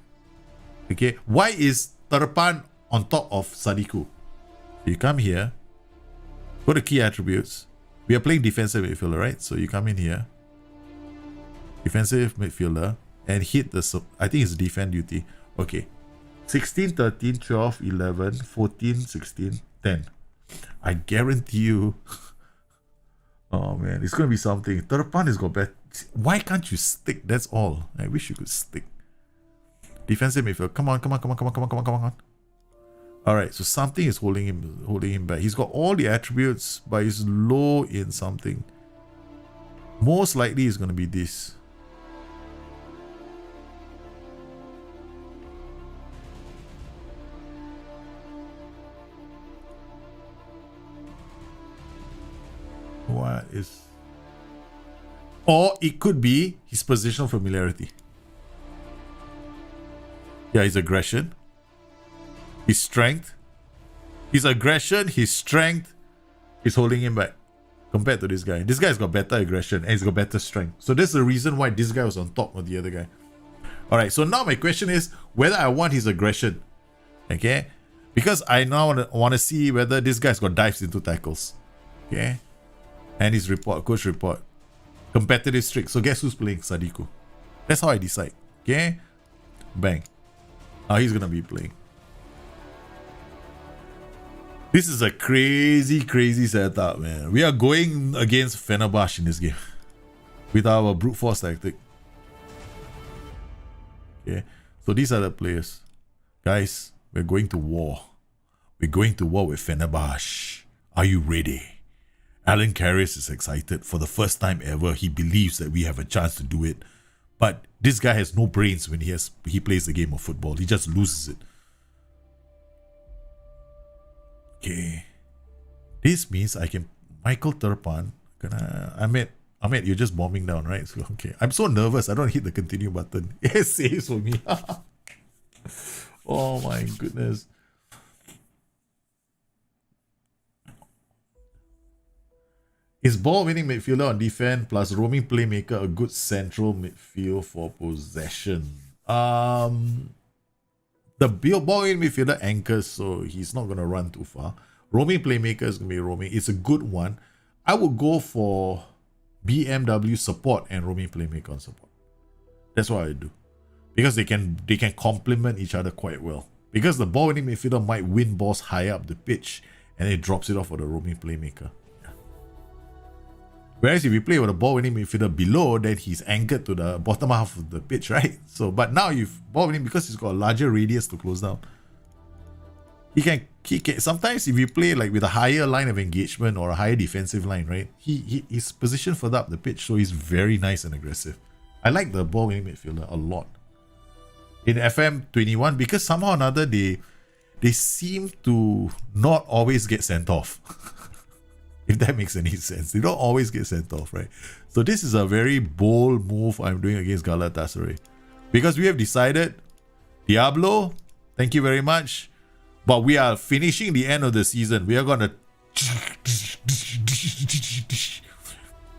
Okay, why is Terapan on top of Sadiku? You come here, go to key attributes. We are playing defensive midfielder, right? So you come in here, defensive midfielder, and hit the, I think it's defend duty. Okay. 16, 13, 12, 11, 14, 16, 10. I guarantee you. Oh man, it's going to be something. Terapan has got better. Why can't you stick? That's all. I wish you could stick. Defensive midfield. Come on. Alright, so something is holding him back. He's got all the attributes, but he's low in something. Most likely it's going to be this. What is... Or it could be his positional familiarity. Yeah, his aggression. His strength. His aggression, his strength is holding him back. Compared to this guy. This guy's got better aggression and he's got better strength. So that's the reason why this guy was on top of the other guy. Alright, so now my question is whether I want his aggression. Okay? Because I now want to see whether this guy's got dives into tackles. Okay? And his report, coach report. Competitive streak. So guess who's playing? Sadiku. That's how I decide. Okay? Bang. Now he's gonna be playing. This is a crazy setup, man. We are going against Fenerbahce in this game. With our brute force tactic. Okay? So these are the players. Guys, we're going to war. We're going to war with Fenerbahce. Are you ready? Alan Karras is excited. For the first time ever, he believes that we have a chance to do it. But this guy has no brains when he plays the game of football. He just loses it. Okay. This means I can... Michael Terapan. Ahmed, you're just bombing down, right? So, okay. I'm so nervous. I don't hit the continue button. It saves for me. Oh my goodness. Is ball-winning midfielder on defense plus roaming playmaker a good central midfield for possession? The ball-winning midfielder anchors, so he's not going to run too far. Roaming playmaker is going to be roaming. It's a good one. I would go for BMW support and roaming playmaker on support. That's what I do. Because they can complement each other quite well. Because the ball-winning midfielder might win balls higher up the pitch and it drops it off for the roaming playmaker. Whereas if you play with a ball-winning midfielder below, then he's anchored to the bottom half of the pitch, right? So, but now you've ball-winning because he's got a larger radius to close down. He can sometimes if you play like with a higher line of engagement or a higher defensive line, right? He's positioned further up the pitch, so he's very nice and aggressive. I like the ball-winning midfielder a lot. In FM21, because somehow or another they seem to not always get sent off. If that makes any sense. They don't always get sent off, right? So this is a very bold move I'm doing against Galatasaray. Because we have decided, Diablo, thank you very much. But we are finishing the end of the season. We are going to...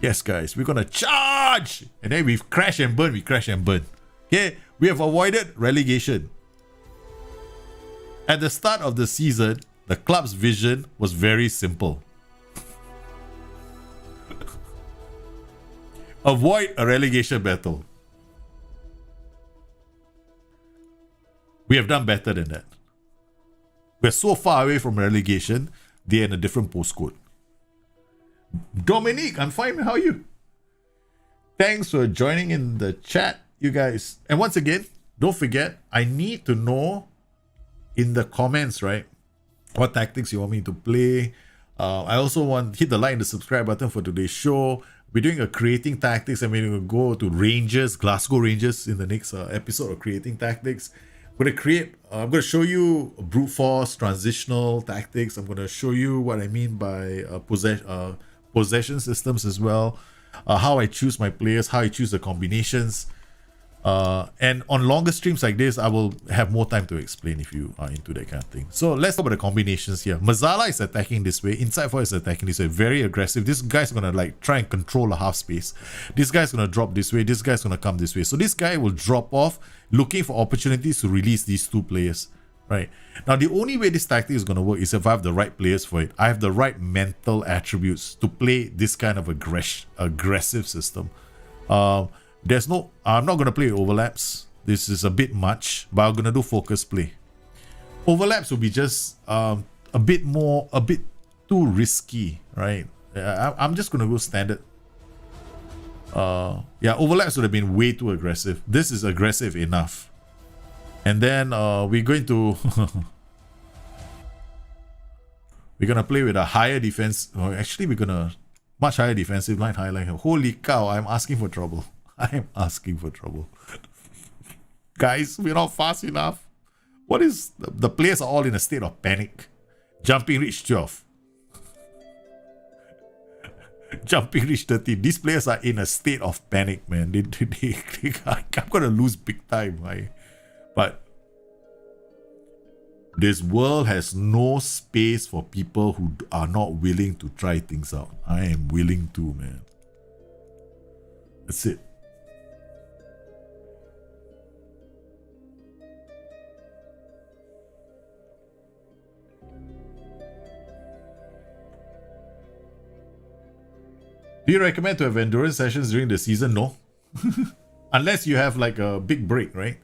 Yes, guys, we're going to charge! And then we crash and burn, Okay, we have avoided relegation. At the start of the season, the club's vision was very simple. Avoid a relegation battle. We have done better than that. We're so far away from relegation, they're in a different postcode. Dominique, I'm fine. How are you? Thanks for joining in the chat, you guys. And once again, don't forget, I need to know in the comments, right, what tactics you want me to play. I also want hit the like and the subscribe button for today's show. We're doing a creating tactics, and we're going to go to Rangers, Glasgow Rangers in the next episode of creating tactics. I'm going to show you brute force, transitional tactics. I'm going to show you what I mean by possession systems as well. How I choose my players, how I choose the combinations. And on longer streams like this, I will have more time to explain if you are into that kind of thing. So let's talk about the combinations here. Mazala is attacking this way. Inside 4 is attacking this way. Very aggressive. This guy's going to like try and control the half space. This guy's going to drop this way. This guy's going to come this way. So this guy will drop off looking for opportunities to release these two players. Right. Now, the only way this tactic is going to work is if I have the right players for it. I have the right mental attributes to play this kind of aggressive system. I'm not going to play overlaps. This is a bit much, but I'm going to do focus play. Overlaps will be just a bit too risky, right? I'm just going to go standard. Overlaps would have been way too aggressive. This is aggressive enough. And then we're going to play with a higher defense. Actually, we're going to much higher defensive line, highlight. Holy cow, I'm asking for trouble. I'm asking for trouble. Guys, we're not fast enough. What is... The players are all in a state of panic. Jumping reach 12. Jumping reach 13. These players are in a state of panic, man. I'm going to lose big time. But this world has no space for people who are not willing to try things out. I am willing to, man. That's it. Do you recommend to have endurance sessions during the season? No. Unless you have like a big break, right?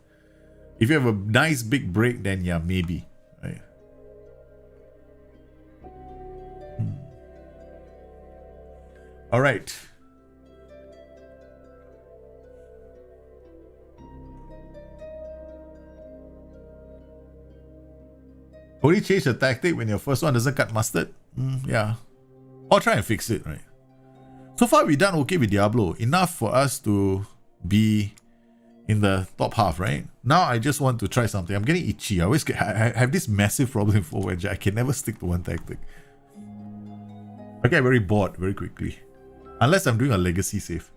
If you have a nice big break, then yeah, maybe. Right? All right. Only change the tactic when your first one doesn't cut mustard? Yeah. Or try and fix it, right? So far, we've done okay with Diablo. Enough for us to be in the top half, right? Now, I just want to try something. I'm getting itchy. I have this massive problem in Forge. I can never stick to one tactic. I get very bored very quickly. Unless I'm doing a legacy save.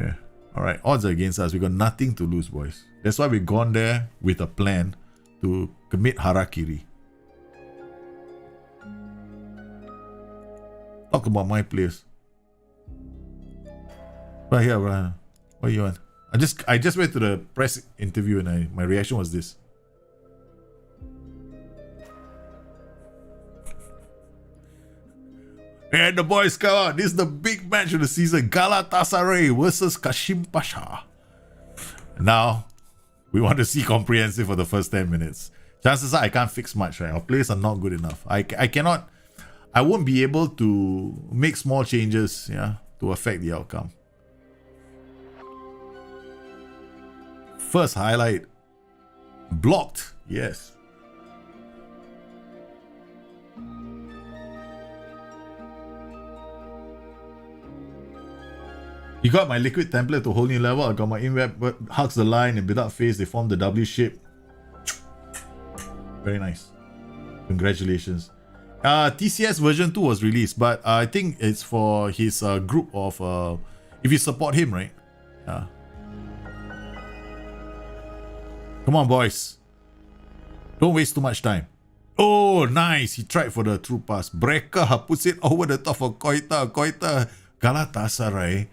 Yeah. Alright, odds are against us. We got nothing to lose, boys. That's why we've gone there with a plan to commit harakiri. Talk about my players. Right here, Brian. What do you want? I just went to the press interview and my reaction was this. And the boys come out. This is the big match of the season. Galatasaray versus Kashim Pasha. Now, we want to see comprehensive for the first 10 minutes. Chances are I can't fix much, right? Our players are not good enough. I won't be able to make small changes, yeah, to affect the outcome. First highlight. Blocked. Yes. You got my liquid template to a whole new level. I got my in-web hugs the line and without face they form the W shape. Very nice. Congratulations. TCS version 2 was released, but I think it's for his group of if you support him, right? Yeah. Come on, boys. Don't waste too much time. Oh, nice. He tried for the true pass. Breaker puts it over the top of Koita. Galatasaray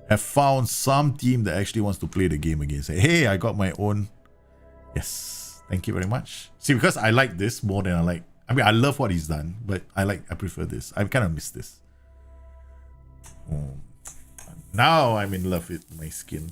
have found some team that actually wants to play the game again. Say, hey, I got my own. Yes. Thank you very much. See, because I like this more than I mean, I love what he's done, but I prefer this. I kind of miss this. Now I'm in love with my skin.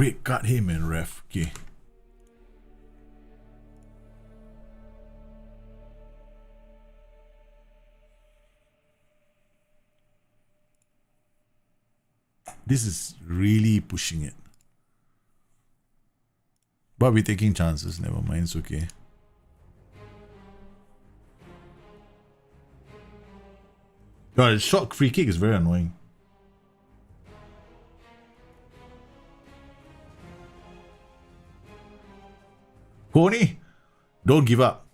Red card him and ref. Okay. This is really pushing it. But we're taking chances. Never mind. It's okay. God, a short free kick is very annoying. Coney, don't give up.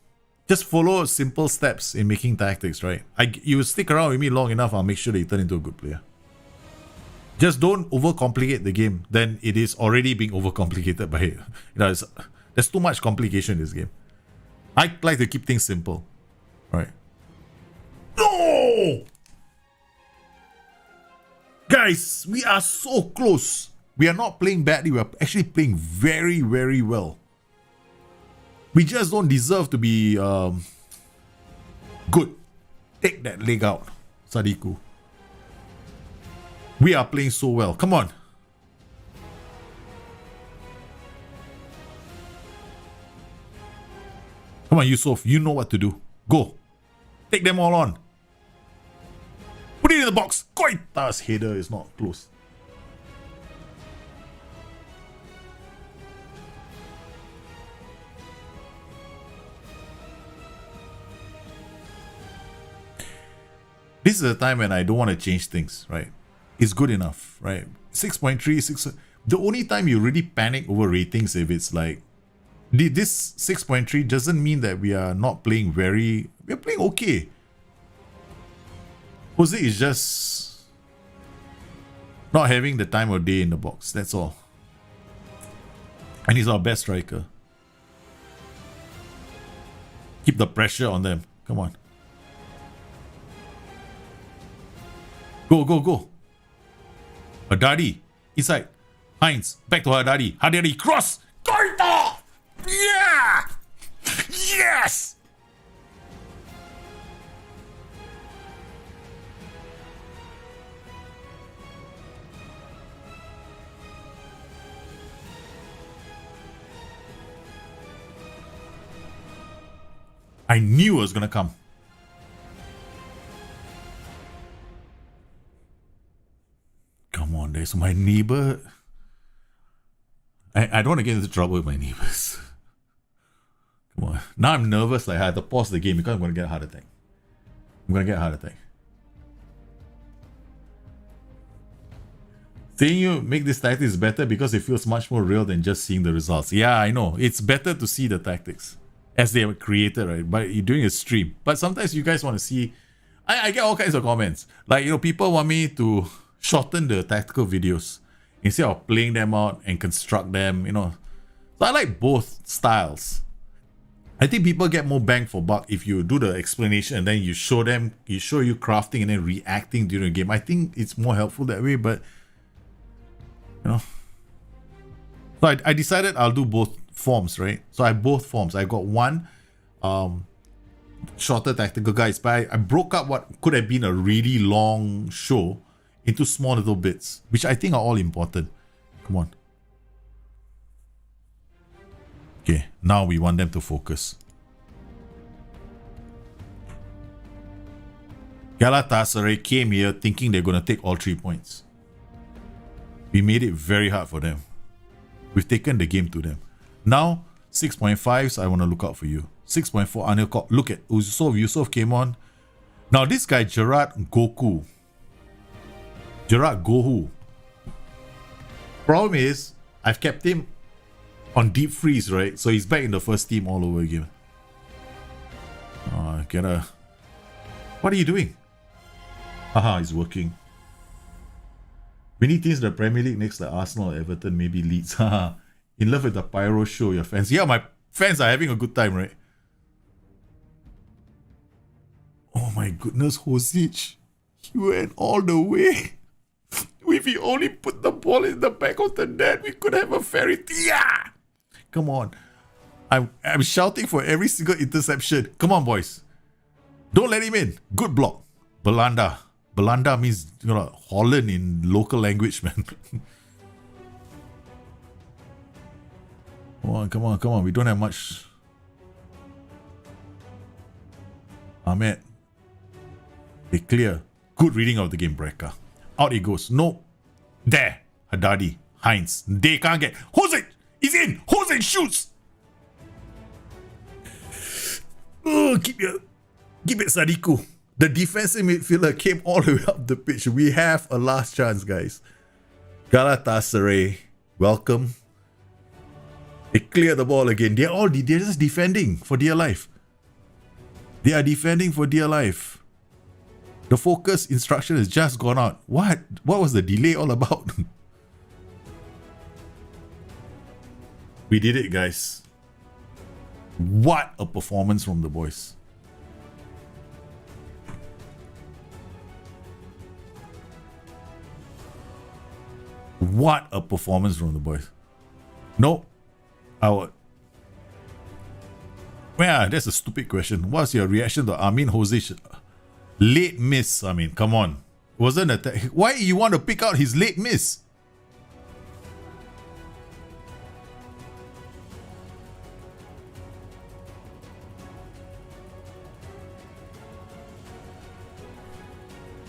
Just follow simple steps in making tactics, right? You stick around with me long enough, I'll make sure that you turn into a good player. Just don't overcomplicate the game. Then it is already being overcomplicated by it. There's too much complication in this game. I like to keep things simple. Right? No! Guys, we are so close. We are not playing badly. We are actually playing very, very well. We just don't deserve to be good. Take that leg out, Sadiku. We are playing so well. Come on. Come on, Yusuf. You know what to do. Go. Take them all on. Put it in the box. Koita's header is not close. This is a time when I don't want to change things, right? It's good enough, right? 6.3, 6. The only time you really panic over ratings if it's like this 6.3 doesn't mean that we are not playing we're playing okay. Jose is just not having the time of day in the box, that's all. And he's our best striker. Keep the pressure on them. Come on. Go, go, go. Haddadi, inside. Heinz, back to Haddadi. Haddadi, cross! Koita! Yeah! Yes! I knew it was gonna come. Come on, there's my neighbor. I don't want to get into trouble with my neighbors. Come on. Now I'm nervous, like I have to pause the game because I'm going to get a heart attack. I'm going to get a heart attack. Seeing you make this tactics better because it feels much more real than just seeing the results. Yeah, I know. It's better to see the tactics as they were created, right? But you're doing a stream. But sometimes you guys want to see... I get all kinds of comments. Like, people want me to shorten the tactical videos instead of playing them out and construct them, So I like both styles. I think people get more bang for buck if you do the explanation and then you show you crafting and then reacting during the game. I think it's more helpful that way, but So I decided I'll do both forms, right? So I have both forms. I got one shorter tactical guides, but I broke up what could have been a really long show into small little bits, which I think are all important. Come on. Okay, now we want them to focus. Galatasaray came here thinking they're going to take all 3 points. We made it very hard for them. We've taken the game to them. Now, 6.5s, I want to look out for you. 6.4, Anil, look at Yusuf came on. Now this guy, Gerard Gohu. Problem is, I've kept him on deep freeze, right? So he's back in the first team all over again. What are you doing? Haha, it's working. We need teams in the Premier League next, like Arsenal, Everton, maybe Leeds. Haha. In love with the pyro show, your fans. Yeah, my fans are having a good time, right? Oh my goodness, Hosic. He went all the way. If he only put the ball in the back of the net, we could have a fairy tale. Yeah! Come on. I'm shouting for every single interception. Come on, boys. Don't let him in. Good block. Belanda. Belanda means, Holland in local language, man. Come on, come on. We don't have much. Ahmed. They clear. Good reading of the game, Breka. Out he goes. No. There. Haddadi. Heinz. They can't get. Jose! He's in! Jose shoots! Oh, keep it, Sadiku. The defensive midfielder came all the way up the pitch. We have a last chance, guys. Galatasaray, welcome. They clear the ball again. They're just defending for dear life. They are defending for dear life. The focus instruction has just gone out. What was the delay all about? We did it, guys. What a performance from the boys. What a performance from the boys. No. Yeah, that's a stupid question. What's your reaction to Amin Hozi's late miss? I mean, come on. Wasn't a why you want to pick out his late miss?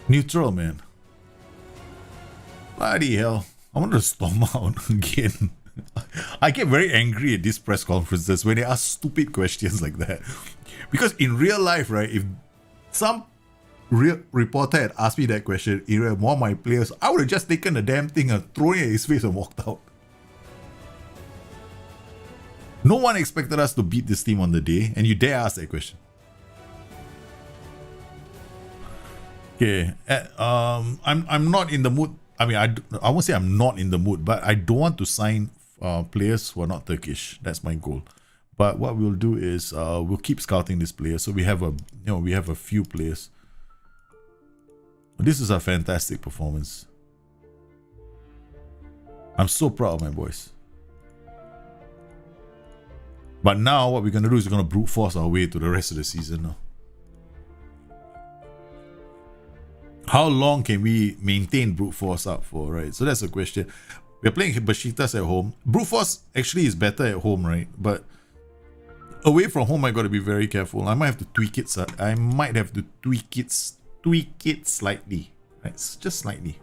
Neutral, man. Bloody hell. I want to storm out again. I get very angry at these press conferences when they ask stupid questions like that. Because in real life, right, if some real reporter had asked me that question, one of my players, I would have just taken the damn thing and thrown it at his face and walked out. No one expected us to beat this team on the day, and you dare ask that question. Okay, I'm not in the mood. I mean, I won't say I'm not in the mood, but I don't want to sign players who are not Turkish. That's my goal. But what we'll do is we'll keep scouting this player. So we have a few players. This is a fantastic performance. I'm so proud of my boys. But now what we're gonna do is we're gonna brute force our way to the rest of the season now. How long can we maintain brute force up for, right? So that's a question. We're playing Besiktas at home. Brute force actually is better at home, right? But away from home, I got to be very careful. I might have to tweak it. I might have to tweak it slightly, right? Just slightly.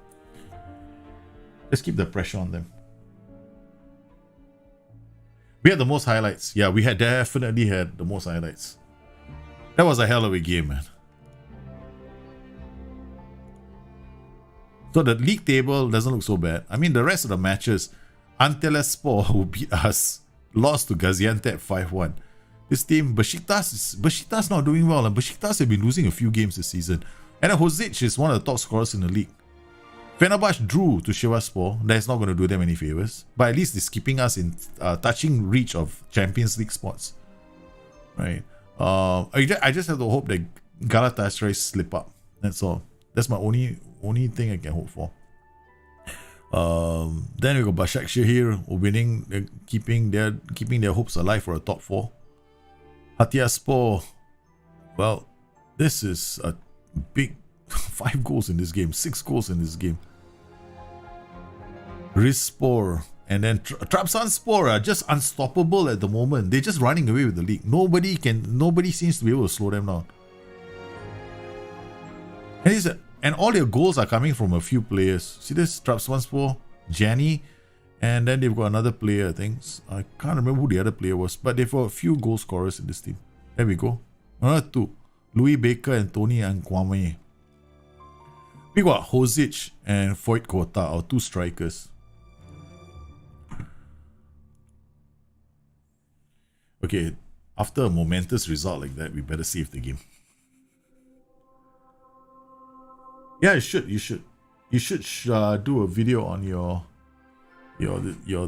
Just keep the pressure on them. We had the most highlights. Yeah, we had definitely had the most highlights. That was a hell of a game, man. So the league table doesn't look so bad. I mean, the rest of the matches, Antalyaspor, who beat us, lost to Gaziantep 5-1. This team, Besiktas not doing well, and Besiktas have been losing a few games this season. And Hozic is one of the top scorers in the league. Fenerbahce drew to Sivasspor. That's not going to do them any favors, but at least it's keeping us in touching reach of Champions League spots. Right. I just have to hope that Galatasaray slip up. That's all. That's my only thing I can hope for. Then we got Başakşehir here, winning, keeping their hopes alive for a top 4. Hatayspor, well, this is a big 5 goals in this game, 6 goals in this game. Rizspor, and then Trabzonspor are just unstoppable at the moment. They're just running away with the league. Nobody seems to be able to slow them down. And all their goals are coming from a few players. See this? Trabzonspor, Gianni, and then they've got another player, I think. I can't remember who the other player was, but they've got a few goal scorers in this team. There we go. Another 2. Louis Baker and Tony Ankwame. We got Hozic and Foyt Kota, our 2 strikers. Okay, after a momentous result like that, we better save the game. Yeah, you should do a video on your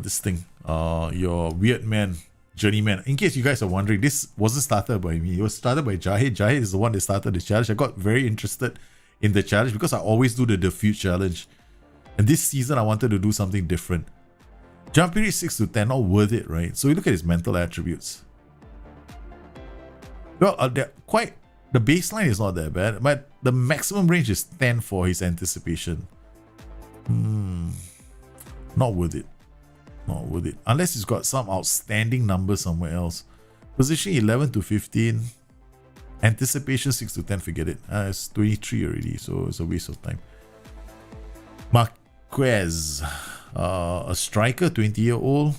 this thing, your Weird Man Journeyman. In case you guys are wondering, this wasn't started by me. It was started by Jahid. Jahid is the one that started the challenge. I got very interested in the challenge because I always do the Defeat challenge, and this season I wanted to do something different. Jump period 6 to 10, not worth it, right? So you look at his mental attributes. Well, they're quite. The baseline is not that bad, but the maximum range is 10 for his anticipation. Not worth it. Not worth it. Unless he's got some outstanding number somewhere else. Position 11 to 15. Anticipation 6 to 10, forget it. It's 23 already, so it's a waste of time. Marquez, a striker, 20-year-old.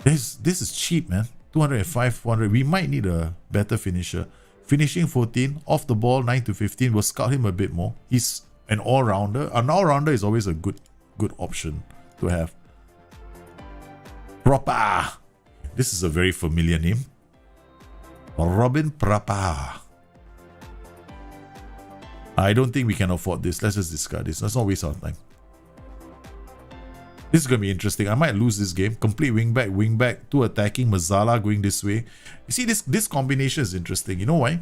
This is cheap, man. 205, 400. We might need a better finisher. Finishing 14, off the ball 9 to 15. We'll scout him a bit more. He's an all-rounder. An all-rounder is always a good option to have. Proper. This is a very familiar name. Robin Proper. I don't think we can afford this. Let's just discard this. Let's not waste our time. This is going to be interesting. I might lose this game. Complete wingback, 2 attacking, Mazzala going this way. You see, this combination is interesting. You know why?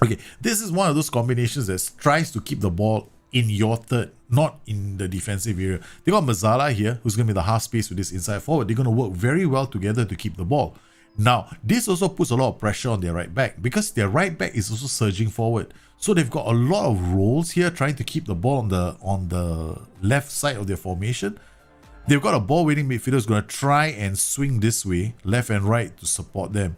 Okay, this is one of those combinations that tries to keep the ball in your third, not in the defensive area. They got Mazzala here, who's going to be the half space with this inside forward. They're going to work very well together to keep the ball. Now, this also puts a lot of pressure on their right back because their right back is also surging forward. So they've got a lot of roles here trying to keep the ball on the left side of their formation. They've got a ball-winning midfielder who's going to try and swing this way, left and right, to support them.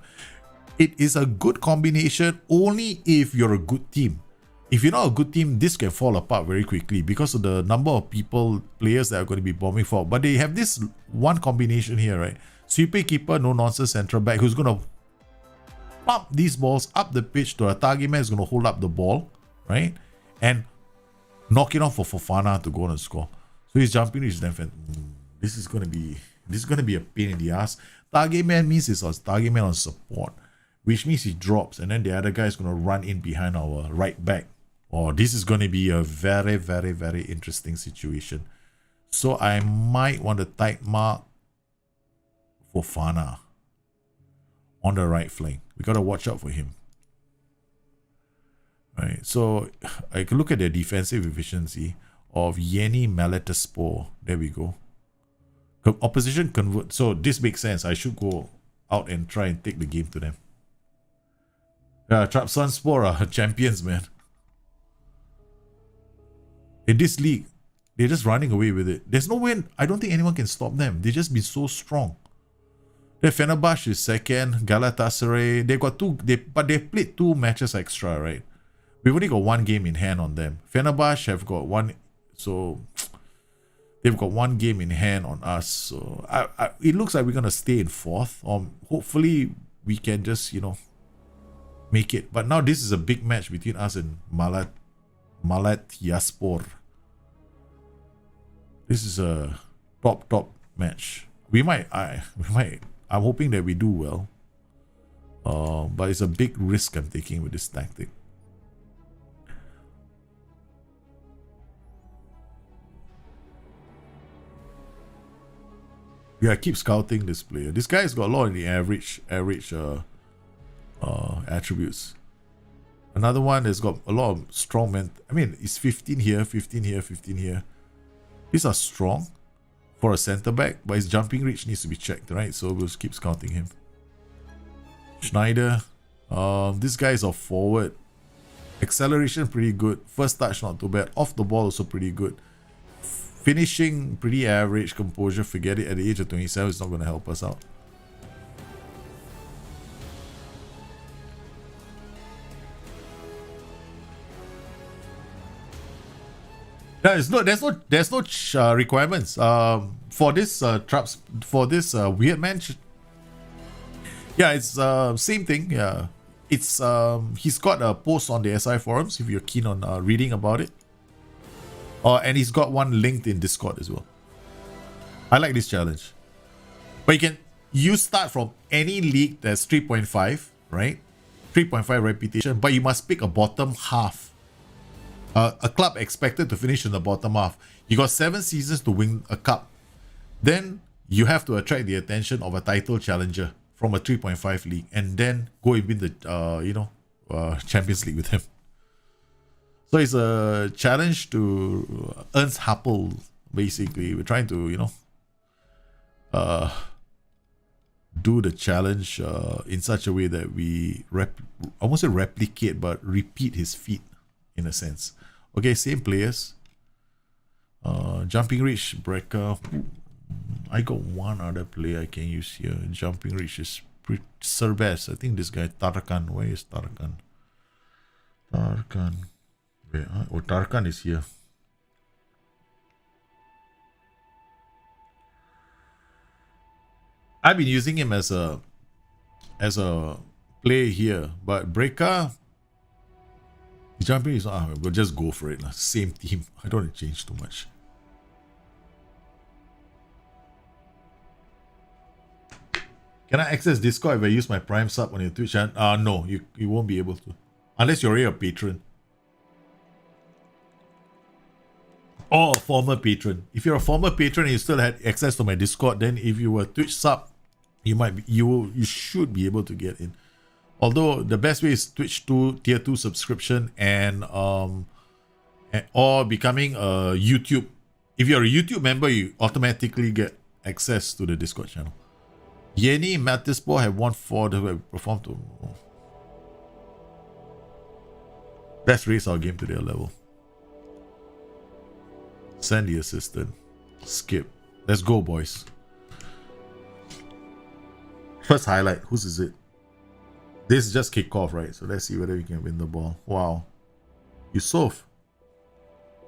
It is a good combination only if you're a good team. If you're not a good team, this can fall apart very quickly because of the number of players that are going to be bombing forward. But they have this one combination here, right? Sweeper keeper, no nonsense central back who's going to pump these balls up the pitch to a target man who's going to hold up the ball, right? And knock it off for Fofana to go on and score. So he's jumping his defense. This is going to be a pain in the ass. Target man means it's a target man on support, which means he drops and then the other guy is going to run in behind our right back. Oh, this is going to be a very, very, very interesting situation. So I might want to tight mark Fofana on the right flank. We got to watch out for him. Right, so I can look at the defensive efficiency of Yeni Maletaspor. There we go. Opposition convert. So this makes sense. I should go out and try and take the game to them. Trabzonspor are champions, man. In this league, they're just running away with it. There's no way. I don't think anyone can stop them. They just been so strong. The Fenerbahce is second. Galatasaray. They got but they've played 2 matches extra, right? We've only got 1 game in hand on them. Fenerbahce have got 1, so they've got 1 game in hand on us. So it looks like we're gonna stay in 4th, or hopefully we can just make it. But now this is a big match between us and Malatyaspor. This is a top match. I'm hoping that we do well. But it's a big risk I'm taking with this tactic. Yeah, keep scouting this player. This guy's got a lot of the average attributes. Another one that's got a lot of strong it's 15 here, 15 here, 15 here. These are strong for a centre back, but his jumping reach needs to be checked, right? So we'll keep scouting him. Schneider. This guy is a forward. Acceleration pretty good. First touch not too bad. Off the ball also pretty good. Finishing pretty average. Composure, forget it. At the age of 27, it's not going to help us out. There's no requirements for this Weird Man. Yeah, it's same thing. Yeah, it's he's got a post on the SI forums if you're keen on reading about it. And he's got one linked in Discord as well. I like this challenge. But you start from any league that's 3.5, right? 3.5 reputation, but you must pick a bottom half. A club expected to finish in the bottom half. You got 7 seasons to win a cup. Then you have to attract the attention of a title challenger from a 3.5 league, and then go and win the Champions League with him. So it's a challenge to Ernst Happel, basically. We're trying to, do the challenge in such a way that we I won't say replicate, but repeat his feat in a sense. Okay, same players. Jumping reach, breaker. I got one other play I can use here. Jumping reach is Cerbes. I think this guy Tarkan. Where is Tarkan? Tarkan. Where? Oh, Tarkan is here. I've been using him as a play here, but Breaka jumping is we'll just go for it. Same team. I don't want to change too much. Can I access Discord if I use my Prime sub on your Twitch channel? No, you won't be able to. Unless you're already a patron. Or a former patron. If you're a former patron and you still had access to my Discord, then if you were a Twitch sub, you should be able to get in. Although the best way is Twitch 2 tier 2 subscription and or becoming a YouTube. If you're a YouTube member, you automatically get access to the Discord channel. Yeni Matispo have won 4 that have performed to. Let's raise our game to their level. Send the assistant. Skip. Let's go, boys. First highlight. Whose is it? This is just kickoff, right? So let's see whether we can win the ball. Wow. Yusuf.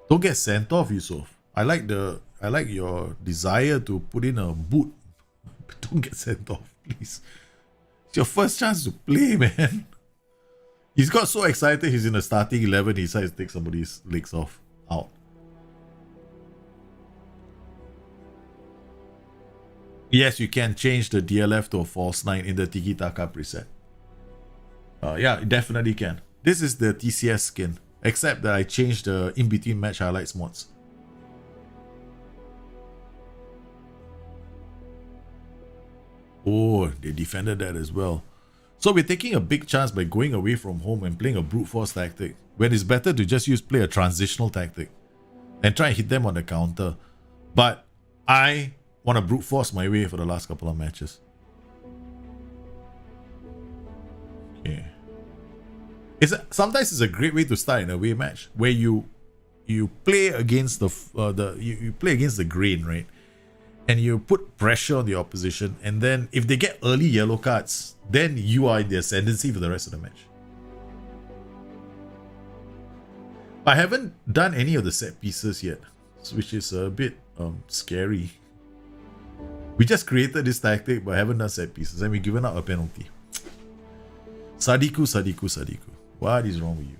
Don't get sent off, Yusuf. I like your desire to put in a boot. Don't get sent off, please. It's your first chance to play, man. He's got so excited he's in the starting 11, he decides to take somebody's legs off. Out. Yes, you can change the DLF to a false 9 in the Tiki Taka preset. Yeah, it definitely can. This is the TCS skin, except that I changed the in-between match highlights mods. Oh, they defended that as well. So we're taking a big chance by going away from home and playing a brute force tactic, when it's better to just play a transitional tactic and try and hit them on the counter. But I want to brute force my way for the last couple of matches. Okay. Sometimes it's a great way to start an away match where you play against you play against the grain, right? And you put pressure on the opposition, and then if they get early yellow cards, then you are in the ascendancy for the rest of the match. I haven't done any of the set pieces yet, which is a bit scary. We just created this tactic, but haven't done set pieces, and we've given out a penalty. Sadiku. What is wrong with you?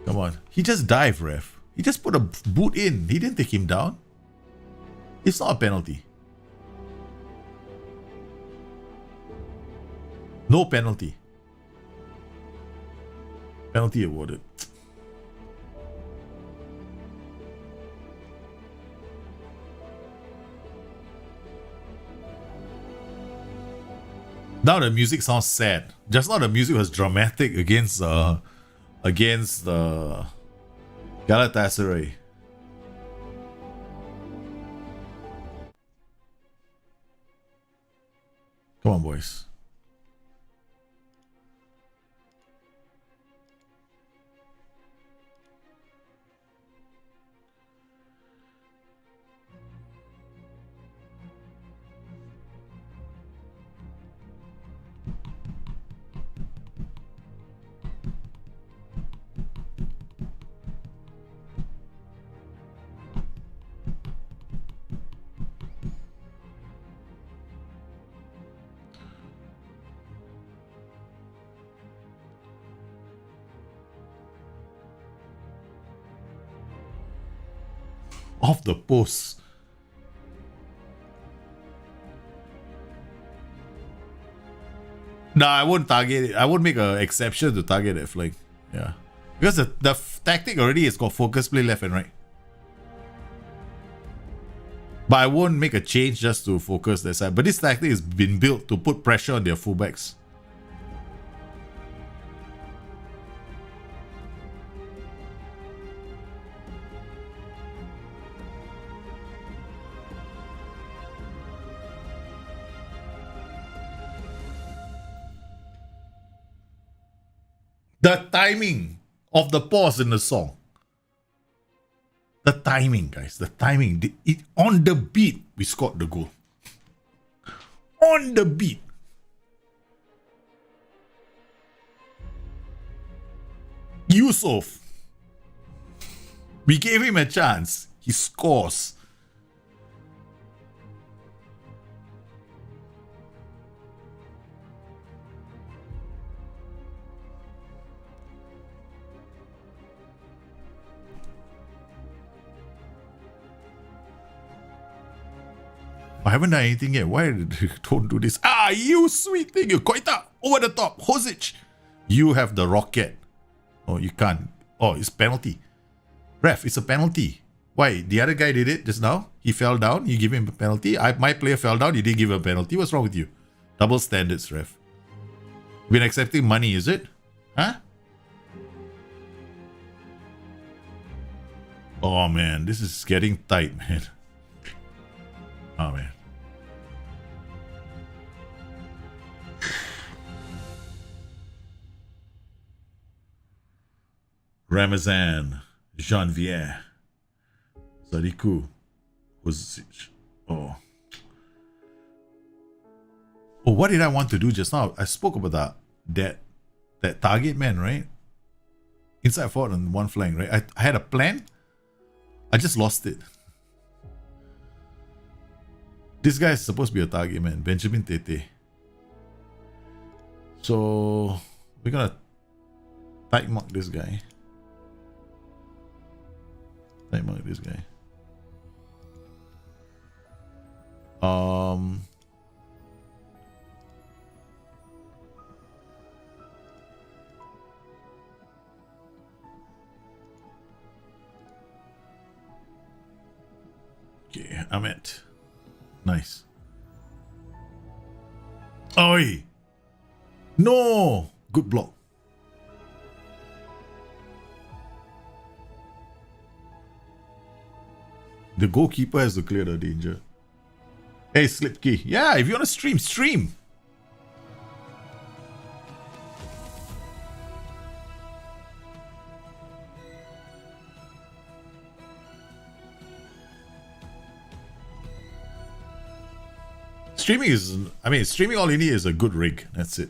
Come on. He just dived, ref. He just put a boot in. He didn't take him down. It's not a penalty. No penalty. Penalty awarded. Now the music sounds sad. Just now the music was dramatic against Galatasaray. Come on, boys. Off the post. No, I won't target it. I won't make an exception to target that flank. Yeah. Because the tactic already is called focus play left and right. But I won't make a change just to focus that side. But this tactic has been built to put pressure on their fullbacks. The timing of the pause in the song. The timing, guys. The timing. On the beat, we scored the goal. On the beat. Yusuf. We gave him a chance. He scores. I haven't done anything yet. Why don't do this? Ah, you sweet thing. You Koita. Over the top. Hosic. You have the rocket. Oh, you can't. Oh, it's penalty. Ref, it's a penalty. Why? The other guy did it just now. He fell down. You give him a penalty. My player fell down. You didn't give him a penalty. What's wrong with you? Double standards, ref. Been accepting money, is it? Huh? Oh, man. This is getting tight, man. Oh, man. Ramazan, Janvier, Sadiku, Hosic. Oh, what did I want to do just now? I spoke about that target man, right? Inside forward on one flank, right? I had a plan. I just lost it. This guy is supposed to be a target man, Benjamin Tete. So we're gonna tight mark this guy. Tight mark this guy. Okay, Ahmed. Nice. Oi! No! Good block. The goalkeeper has to clear the danger. Hey, Slipkey. Yeah, if you want to stream, stream. Streaming is, streaming all you need is a good rig. That's it.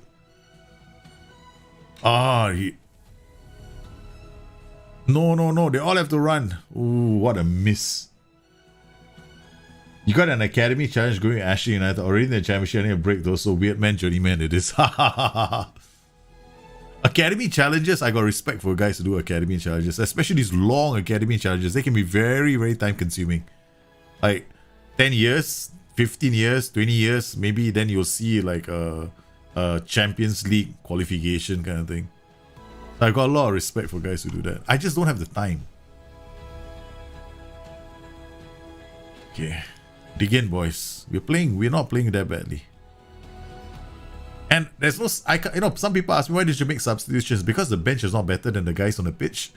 No. They all have to run. Ooh, what a miss. You got an academy challenge going Ashley United already in the championship and a break though, so Weird Man Journeyman it is. Academy challenges, I got respect for guys to do academy challenges, especially these long academy challenges. They can be very, very time consuming. Like 10 years, 15 years, 20 years, maybe then you'll see like a Champions League qualification kind of thing. I got a lot of respect for guys who do that. I just don't have the time. Okay. Dig in, boys. We're not playing that badly. And there's no, some people ask me, why did you make substitutions? Because the bench is not better than the guys on the pitch.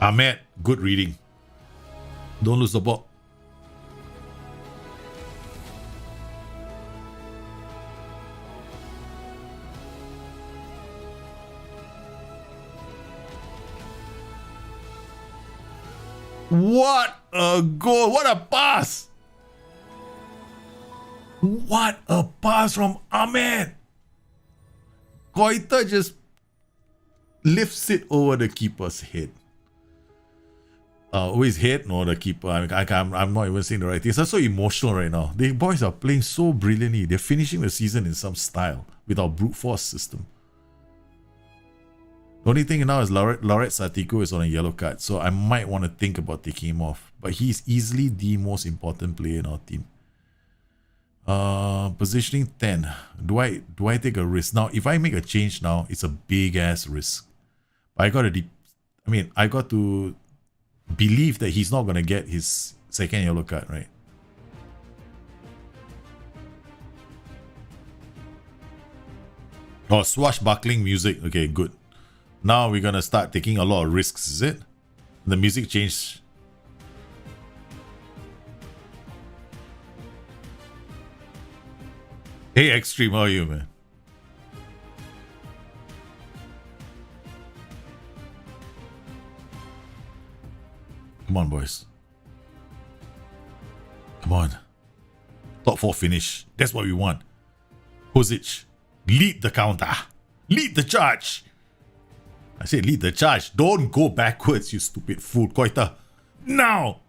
Ahmed, good reading. Don't lose the ball. What a goal! What a pass! What a pass from Ahmed! Koita just lifts it over the keeper's head. His head? No, the keeper. I'm not even saying the right thing. It's so emotional right now. The boys are playing so brilliantly. They're finishing the season in some style with our brute force system. The only thing now is Lauret Satiku is on a yellow card, so I might want to think about taking him off. But he's easily the most important player in our team. Positioning 10. Do I take a risk? Now, if I make a change now, it's a big ass risk. But I got to believe that he's not gonna get his second yellow card, right? Oh, swashbuckling music. Okay, good. Now we're gonna start taking a lot of risks, is it? The music changed. Hey, Extreme, how are you, man? Come on, boys. Come on. Top 4 finish. That's what we want. Kozic, lead the counter. Lead the charge. I said lead the charge. Don't go backwards, you stupid fool. Koita. Now.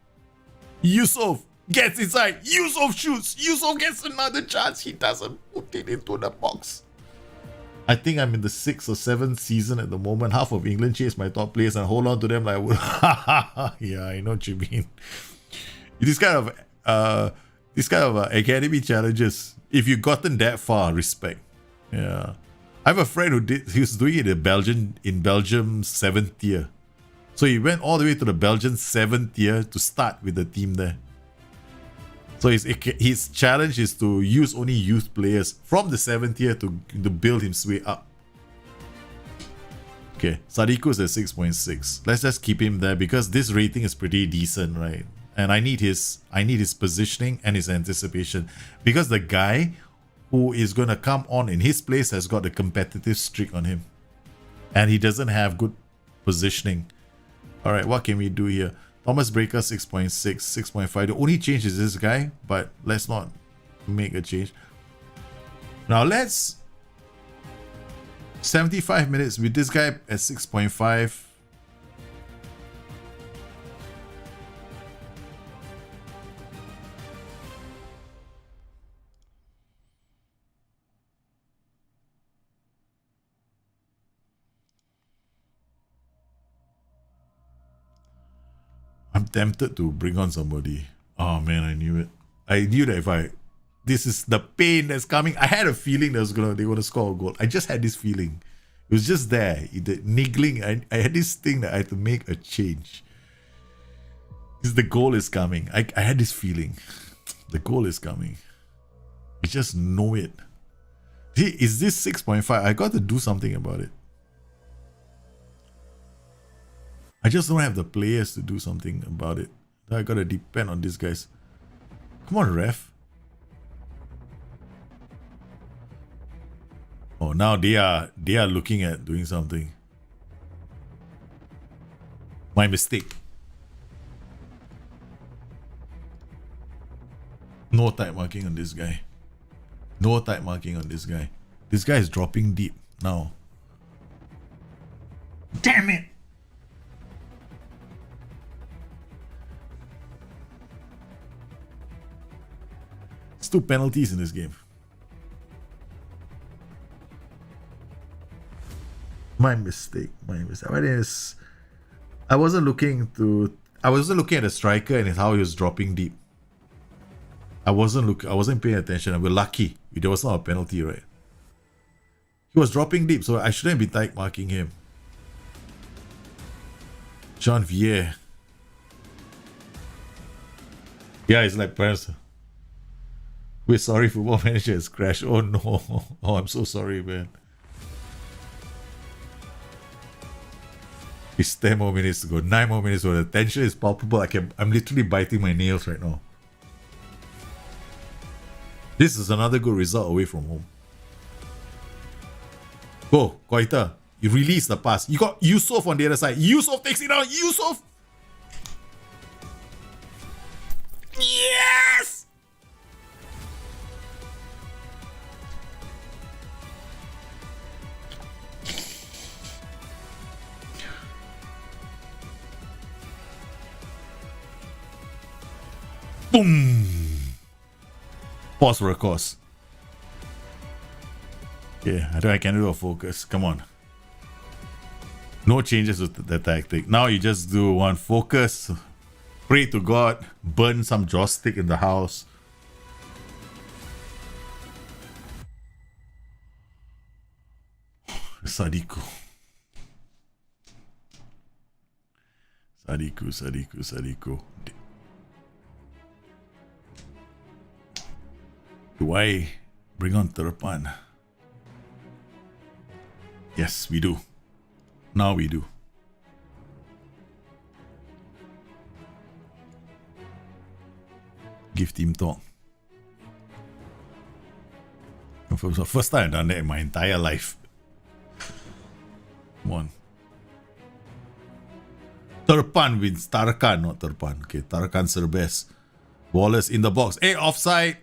Yusuf gets inside. Yusuf shoots. Yusuf gets another chance. He doesn't put it into the box. I think I'm in the 6th or 7th season at the moment. Half of England chase my top players and hold on to them like, yeah, I know what you mean. These kind of academy challenges, if you've gotten that far, respect. Yeah. I have a friend he was doing it in Belgium 7th tier. So he went all the way to the Belgian 7th tier to start with the team there. So his challenge is to use only youth players from the 7th tier to build his way up. Okay, Sadiko's at 6.6. Let's just keep him there because this rating is pretty decent, right? And I need his positioning and his anticipation. Because the guy who is going to come on in his place has got a competitive streak on him. And he doesn't have good positioning. Alright, what can we do here? Thomas Breaker 6.6, 6.5. The only change is this guy, but let's not make a change. Now let's 75 minutes with this guy at 6.5. I'm tempted to bring on somebody. Oh man, I knew it. I knew that this is the pain that's coming. I had a feeling they were gonna score a goal. I just had this feeling. It was just there. The niggling. I had this thing that I had to make a change. Because the goal is coming. I had this feeling. The goal is coming. I just know it. Hey, is this 6.5? I got to do something about it. I just don't have the players to do something about it. I gotta depend on these guys. Come on, ref. Oh, now they are looking at doing something. My mistake. No type marking on this guy. No type marking on this guy. This guy is dropping deep now. Damn it! It's 2 penalties in this game. My mistake. I wasn't looking at the striker and how he was dropping deep. I wasn't paying attention. We're lucky. There was not a penalty, right? He was dropping deep, so I shouldn't be tight marking him. Jean Vier. Yeah, it's like parents. We're sorry, Football Manager has crashed. Oh no. Oh, I'm so sorry, man. It's 10 more minutes to go. 9 more minutes to go. The tension is palpable. I'm literally biting my nails right now. This is another good result away from home. Go, Koita. You release the pass. You got Yusuf on the other side. Yusuf takes it out. Yusuf! Yes! Boom! Pause for a course. Okay, I think I can do a focus. Come on. No changes with the tactic. Now you just do one focus. Pray to God. Burn some joystick in the house. Sadiko. Sadiko. Do I bring on Terpan? Yes, we do. Now we do. Give team talk. For the first time I've done that in my entire life. Come on. Terpan wins. Tarkan, not Terpan. Okay, Tarkan Serbes. Wallace in the box. Hey, offside.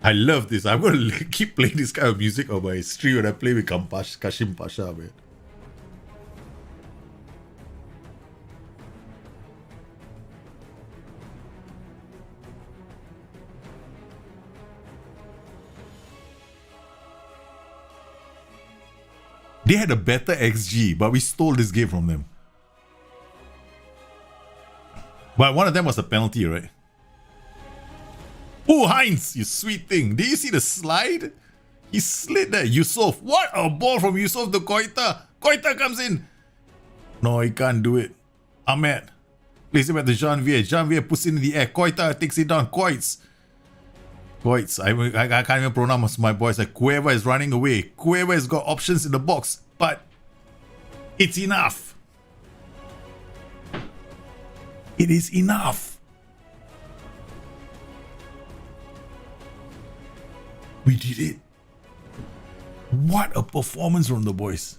I love this. I'm going to keep playing this kind of music on my stream when I play with Kashim Pasha, man. They had a better XG, but we stole this game from them. But one of them was a penalty, right? Oh, Heinz, you sweet thing. Did you see the slide? He slid there. Yusuf. What a ball from Yusuf to Koita. Koita comes in. No, he can't do it. Ahmed. Plays it back to Janvier. Janvier puts it in the air. Koita takes it down. Koitz. I can't even pronounce my boys. Like Cueva is running away. Cueva has got options in the box, but it's enough. It is enough. We did it. What a performance from the boys.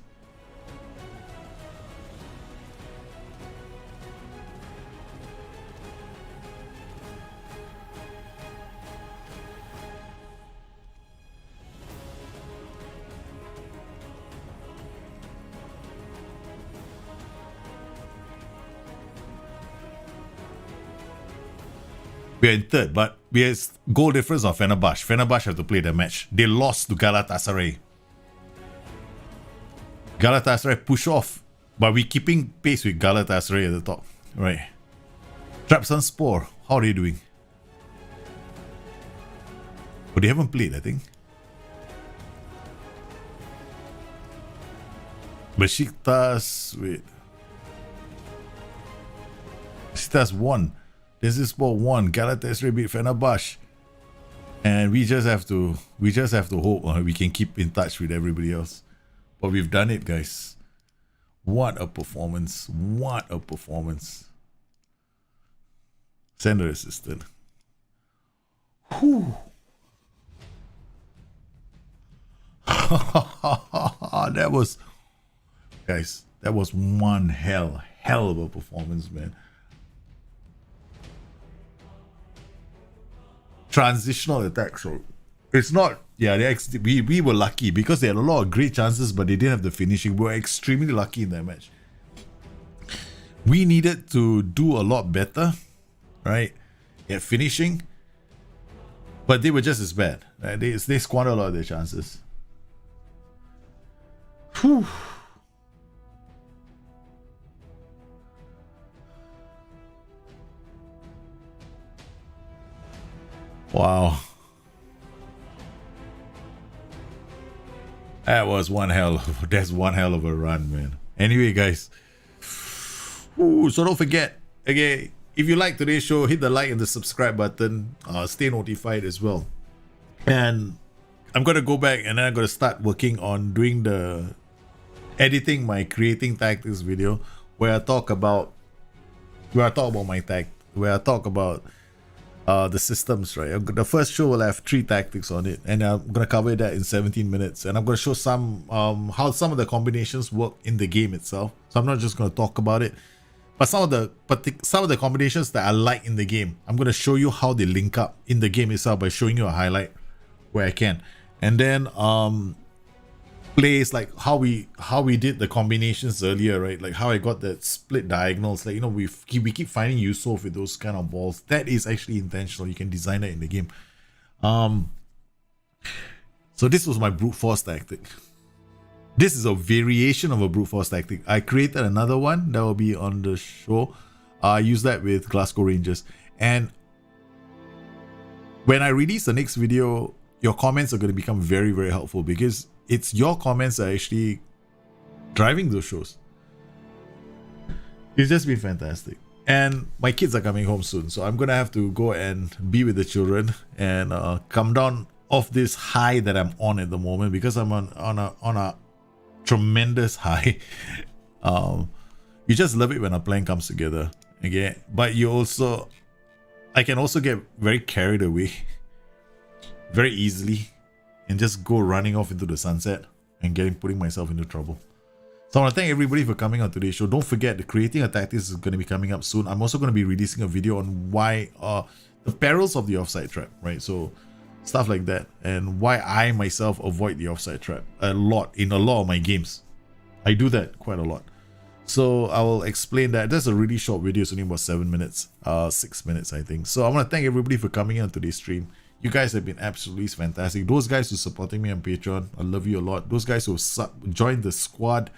We are in third, but we have goal difference on Fenerbahce. Fenerbahce have to play the match. They lost to Galatasaray. Galatasaray push off, but we keeping pace with Galatasaray at the top. Right. Trabzonspor, how are they doing? Oh, they haven't played, I think. Besiktas, wait. Besiktas won. Denizlispor won. Galatasaray beat Fenerbahce, and we just have to hope we can keep in touch with everybody else. But we've done it, guys. What a performance! What a performance! Sender assistant. Whew. That was, guys. That was one hell of a performance, man. Transitional attack, so it's not, yeah, we were lucky because they had a lot of great chances, but they didn't have the finishing. We were extremely lucky in that match. We needed to do a lot better, right, at finishing, but they were just as bad, right? They squandered a lot of their chances. Whew. Wow. That's one hell of a run, man. Anyway, guys. Ooh, so don't forget, okay, if you like today's show, hit the like and the subscribe button. Stay notified as well. And I'm gonna go back and then I'm gonna start working on doing the editing my creating tactics video where I talk about the systems, right? The first show will have 3 tactics on it, and I'm gonna cover that in 17 minutes. And I'm gonna show some how some of the combinations work in the game itself. So I'm not just gonna talk about it, but some of the combinations that I like in the game, I'm gonna show you how they link up in the game itself by showing you a highlight where I can. And then plays like how we did the combinations earlier, right? Like how I got that split diagonals. Like, you know, we keep finding Yusuf with those kind of balls. That is actually intentional. You can design that in the game. So this was my brute force tactic. This is a variation of a brute force tactic. I created another one that will be on the show. I use that with Glasgow Rangers. And when I release the next video, your comments are going to become very, very helpful, because it's your comments that are actually driving those shows. It's just been fantastic. And my kids are coming home soon, so I'm gonna have to go and be with the children and come down off this high that I'm on at the moment, because I'm on a tremendous high. You just love it when a plan comes together. Okay, but I can also get very carried away very easily and just go running off into the sunset and putting myself into trouble. So I want to thank everybody for coming on today's show. Don't forget, the Creating a Tactics is going to be coming up soon. I'm also going to be releasing a video on why the perils of the offside trap, right? So stuff like that, and why I myself avoid the offside trap a lot in a lot of my games. I do that quite a lot. So I will explain that. That's a really short video. It's only about 7 minutes, 6 minutes, I think. So I want to thank everybody for coming on today's stream. You guys have been absolutely fantastic. Those guys who are supporting me on Patreon, I love you a lot. Those guys who joined the squad,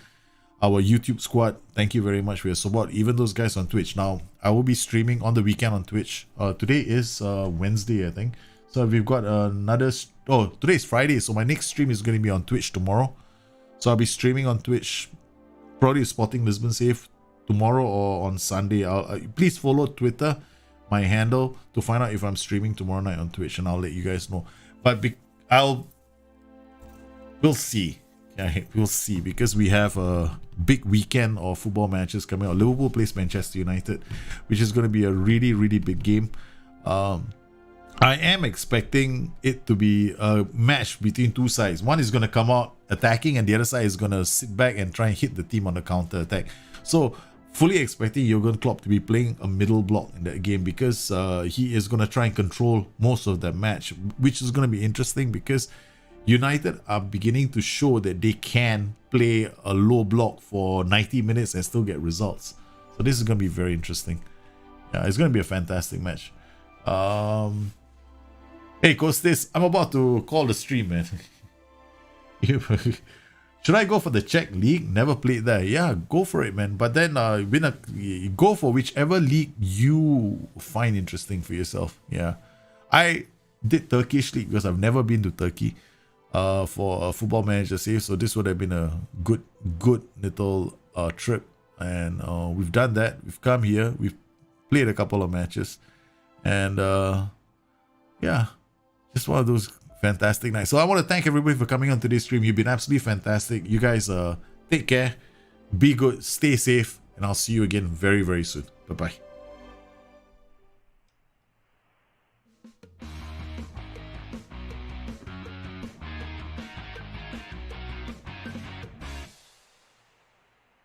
our YouTube squad, thank you very much for your support. Even those guys on Twitch. Now, I will be streaming on the weekend on Twitch. Today is Wednesday, I think. So we've got another... Oh, today is Friday, so my next stream is going to be on Twitch tomorrow. So I'll be streaming on Twitch, probably Spotting Lisbon Save tomorrow or on Sunday. Please follow Twitter, my handle, to find out if I'm streaming tomorrow night on Twitch, and I'll let you guys know. But we'll see. Yeah, we'll see, because we have a big weekend of football matches coming out. Liverpool plays Manchester United, which is going to be a really, really big game. I am expecting it to be a match between two sides. One is going to come out attacking, and the other side is going to sit back and try and hit the team on the counter attack. So fully expecting Jurgen Klopp to be playing a middle block in that game, because he is going to try and control most of that match, which is going to be interesting, because United are beginning to show that they can play a low block for 90 minutes and still get results. So this is going to be very interesting. Yeah, it's going to be a fantastic match. Hey Kostis, I'm about to call the stream, man. Should I go for the Czech league? Never played there. Yeah, go for it, man. But then go for whichever league you find interesting for yourself. Yeah, I did Turkish league because I've never been to Turkey for a Football Manager Save. So this would have been a good little trip, and we've done that. We've come here. We've played a couple of matches, and yeah, just one of those fantastic nights. So I want to thank everybody for coming on today's stream. You've been absolutely fantastic. You guys take care, be good, stay safe, and I'll see you again very, very soon. Bye-bye.